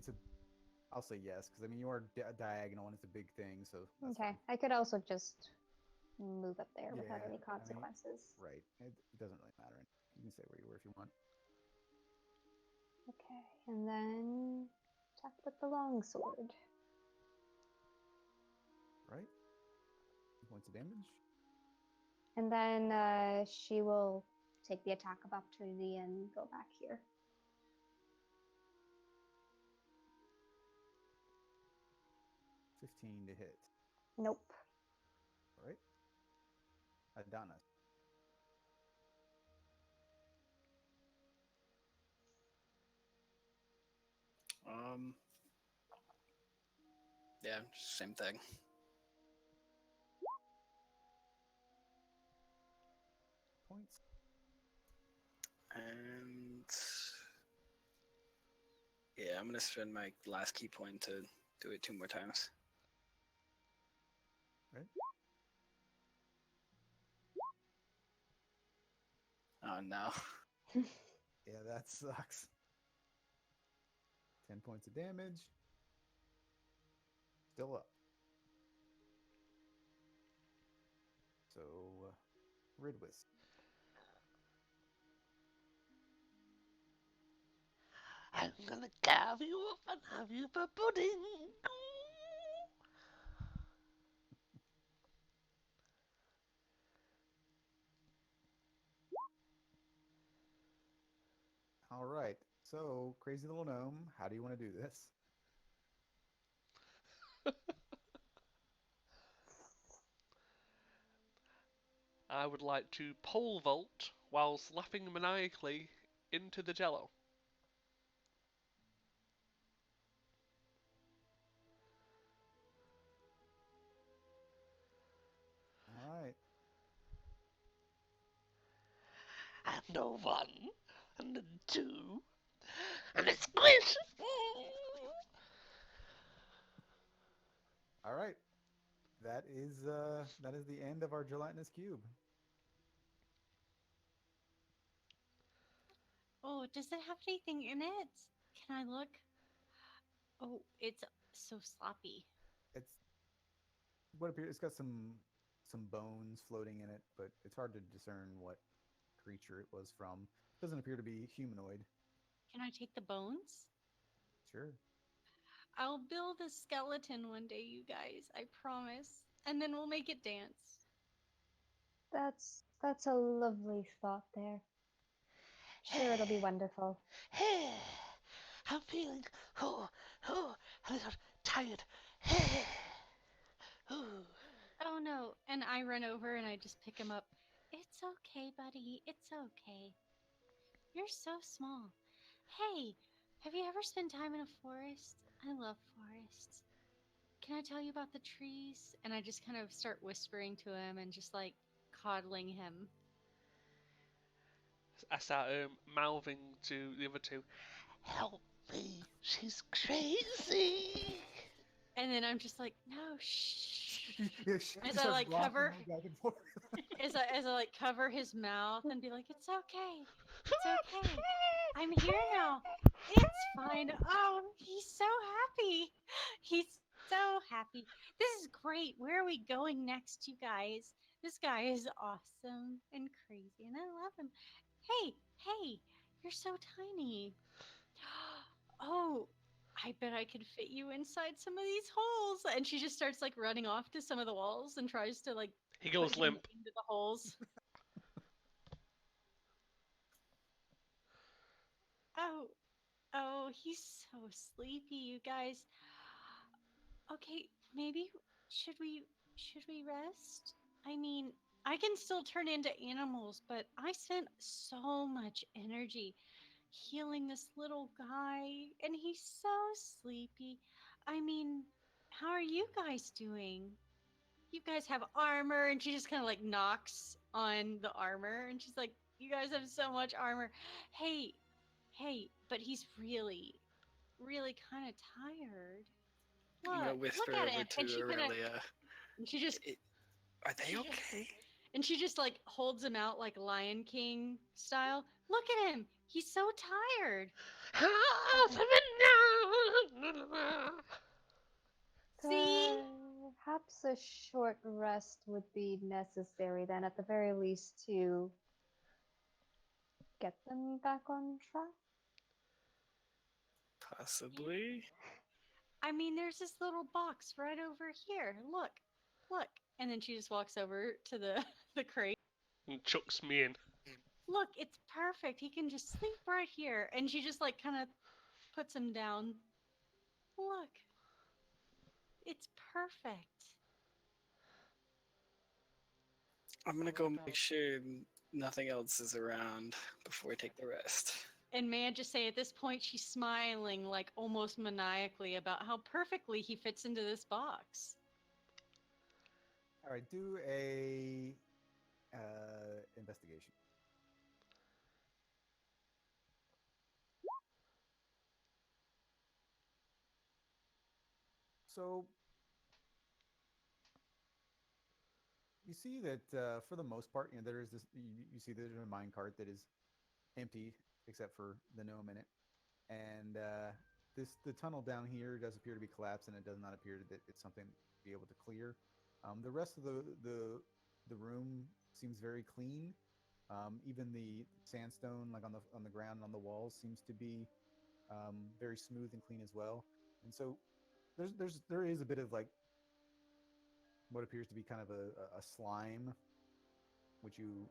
I'll say yes because I mean you are diagonal and it's a big thing, so that's Okay, fine. I could also just move up there without Yeah, any I mean, consequences. right. It doesn't really matter. You can stay where you were if you want. Okay, and then attack with the longsword. Right. 2 points of damage. And then she will take the attack of opportunity and go back here. $15 to hit. Nope. All right. Adonis. Yeah, same thing. Points. And yeah, I'm gonna spend my last key point to do it 2 more times. Right. Oh no. Yeah, that sucks. 10 points of damage. Still up. So, Ridwis. I'm gonna carve you up and have you for pudding. All right. So, crazy little gnome, how do you want to do this? I would like to pole vault whilst laughing maniacally into the jello. All right. And a 1, and a 2, and a squish. All right. That is the end of our gelatinous cube. Oh, does it have anything in it? Can I look? Oh, it's so sloppy. It's what appears. It's got some bones floating in it, but it's hard to discern what creature it was from. Doesn't appear to be humanoid. Can I take the bones? Sure. I'll build a skeleton one day, you guys. I promise. And then we'll make it dance. That's a lovely thought there. Sure, it'll be wonderful. I'm feeling a little tired. Oh no. And I run over and I just pick him up. It's okay, buddy. It's okay. You're so small. Hey, have you ever spent time in a forest? I love forests. Can I tell you about the trees? And I just kind of start whispering to him and just like coddling him. I start mouthing to the other two, help me, she's crazy. And then I'm just like, no, shh. Yeah, she As just I starts like rocking cover. her back and forth. as I like cover his mouth and be like, "It's okay, it's okay. I'm here now. It's fine." Oh, he's so happy. He's so happy. This is great. Where are we going next, you guys? This guy is awesome and crazy, and I love him. Hey, hey, you're so tiny. Oh, I bet I could fit you inside some of these holes. And she just starts like running off to some of the walls and tries to like He put goes him limp. into the holes. Oh, oh, he's so sleepy, you guys. Okay, maybe should we rest? I mean, I can still turn into animals, but I spent so much energy healing this little guy, and he's so sleepy. I mean, how are you guys doing? You guys have armor, and she just kind of like knocks on the armor, and she's like, "You guys have so much armor. Hey, hey, but he's really kind of tired. I'm gonna Look whisper at over him." And to she kind of, Aurelia. and she just, "I- Are they she just, okay? and she just like holds him out like Lion King style. Look at him. He's so tired. See? Perhaps a short rest would be necessary then, at the very least, to get them back on track. Possibly. I mean, there's this little box right over here. Look. And then she just walks over to the the crate. And chucks me in. Look, it's perfect. He can just sleep right here. And she just like kind of puts him down. Look, it's perfect. I'm gonna go make sure nothing else is around before we take the rest. And may I just say, at this point, she's smiling like almost maniacally about how perfectly he fits into this box. All right, do a investigation. So you see that for the most part, there is this. You see there's a mine cart that is empty except for the gnome in it, and the tunnel down here does appear to be collapsed, and it does not appear that it's something to be able to clear. The rest of the room seems very clean. Even the sandstone, like on the ground and on the walls, seems to be very smooth and clean as well. And so there is a bit of like what appears to be kind of a slime, which you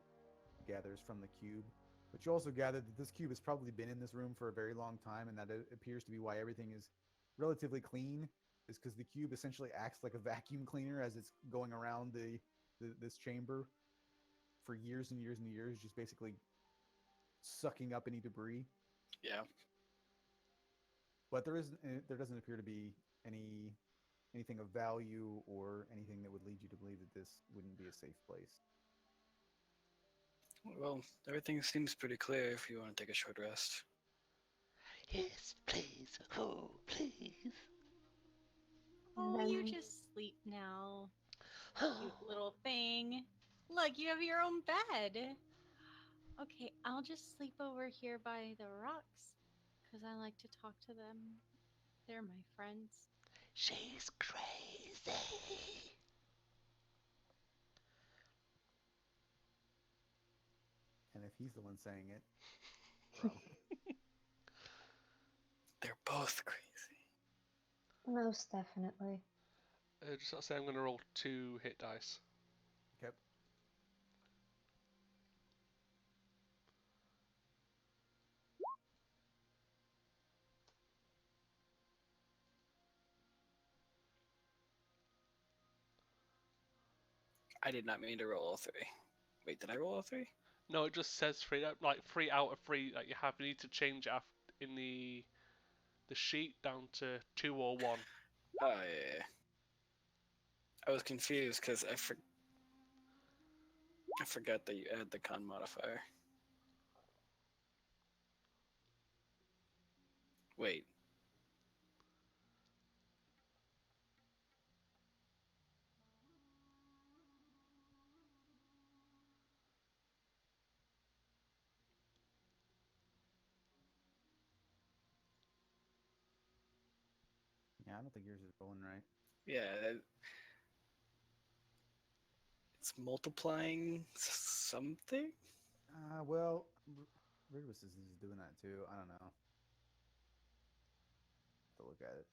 gathers from the cube. But you also gather that this cube has probably been in this room for a very long time, and that it appears to be why everything is relatively clean. Is because the cube essentially acts like a vacuum cleaner as it's going around this chamber for years and years and years, just basically sucking up any debris. Yeah. But there doesn't appear to be anything of value or anything that would lead you to believe that this wouldn't be a safe place. Well, everything seems pretty clear if you want to take a short rest. Yes, please. Oh, please. Oh, you Then just sleep now. Cute little thing. Look, you have your own bed. Okay, I'll just sleep over here by the rocks because I like to talk to them. They're my friends. She's crazy. And if he's the one saying it, problem. They're both crazy. most definitely. Just gotta say, I'm gonna roll 2 hit dice. Okay. I did not mean to roll all three. Wait, did I roll all three? No, it just says 3, like 3 out of 3 that you have. You need to change it in the sheet down to 2 or 1. Oh, yeah. I was confused because I forgot that you add the con modifier. Wait. I don't think yours is rolling right. Yeah, it's multiplying something. Well, Ridwis is doing that too. I don't know. To look at it,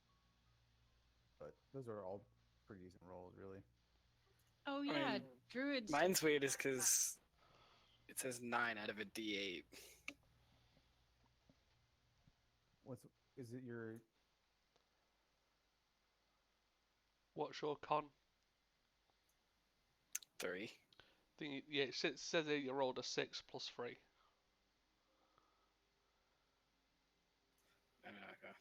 but those are all pretty decent rolls, really. Oh I yeah, mean, druids. mine's weird is because it says 9 out of a D8. What's is it your? What's your con? 3. Yeah, it says that you rolled a 6 plus 3. Okay.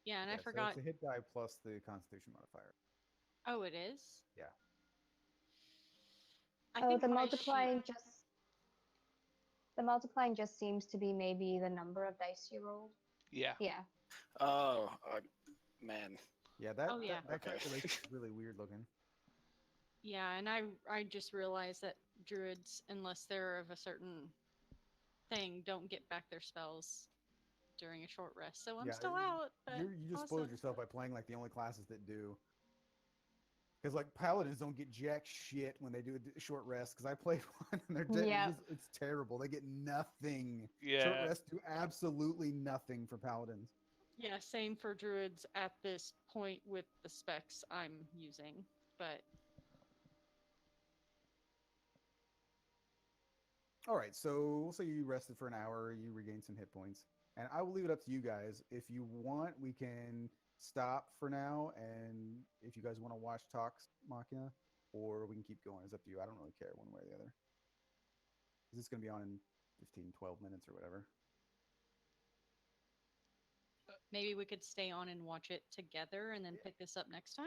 Yeah, and I Yeah, so forgot. it's a hit die plus the Constitution modifier. Oh, it is. Yeah. I Oh, think the my multiplying sheet. just the multiplying just seems to be maybe the number of dice you rolled. Yeah. Yeah. Oh, man. Yeah, that Oh, yeah. that Okay. calculation is really weird looking. Yeah, and I just realized that druids, unless they're of a certain thing, don't get back their spells during a short rest. So I'm Yeah, still out, but you just spoiled awesome. yourself by playing like the only classes that do. Because like paladins don't get jack shit when they do a short rest. Because I played one and Yeah. it's terrible. They get nothing. Short Yeah. rests do absolutely nothing for paladins. Yeah, same for druids at this point with the specs I'm using. But All right, so we'll say you rested for an hour, you regained some hit points, and I will leave it up to you guys. If you want, we can stop for now, and if you guys want to watch Talks Machina, or we can keep going. It's up to you. I don't really care one way or the other. Is this going to be on in 15, 12 minutes or whatever? maybe we could stay on and watch it together and then pick this up next time.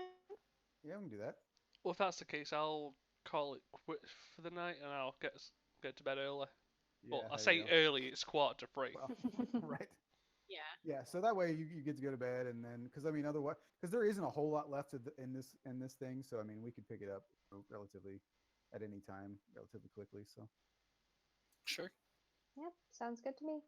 Yeah, we can do that. Well, if that's the case, I'll call it quits for the night and I'll get to bed early. Yeah, Well, I there you say go. early, it's 2:45. Well, right. Yeah. Yeah, so that way you get to go to bed, and then because I mean otherwise because there isn't a whole lot left in this thing, so I mean we could pick it up relatively at any time, relatively quickly. So Sure. Yep, sounds good to me.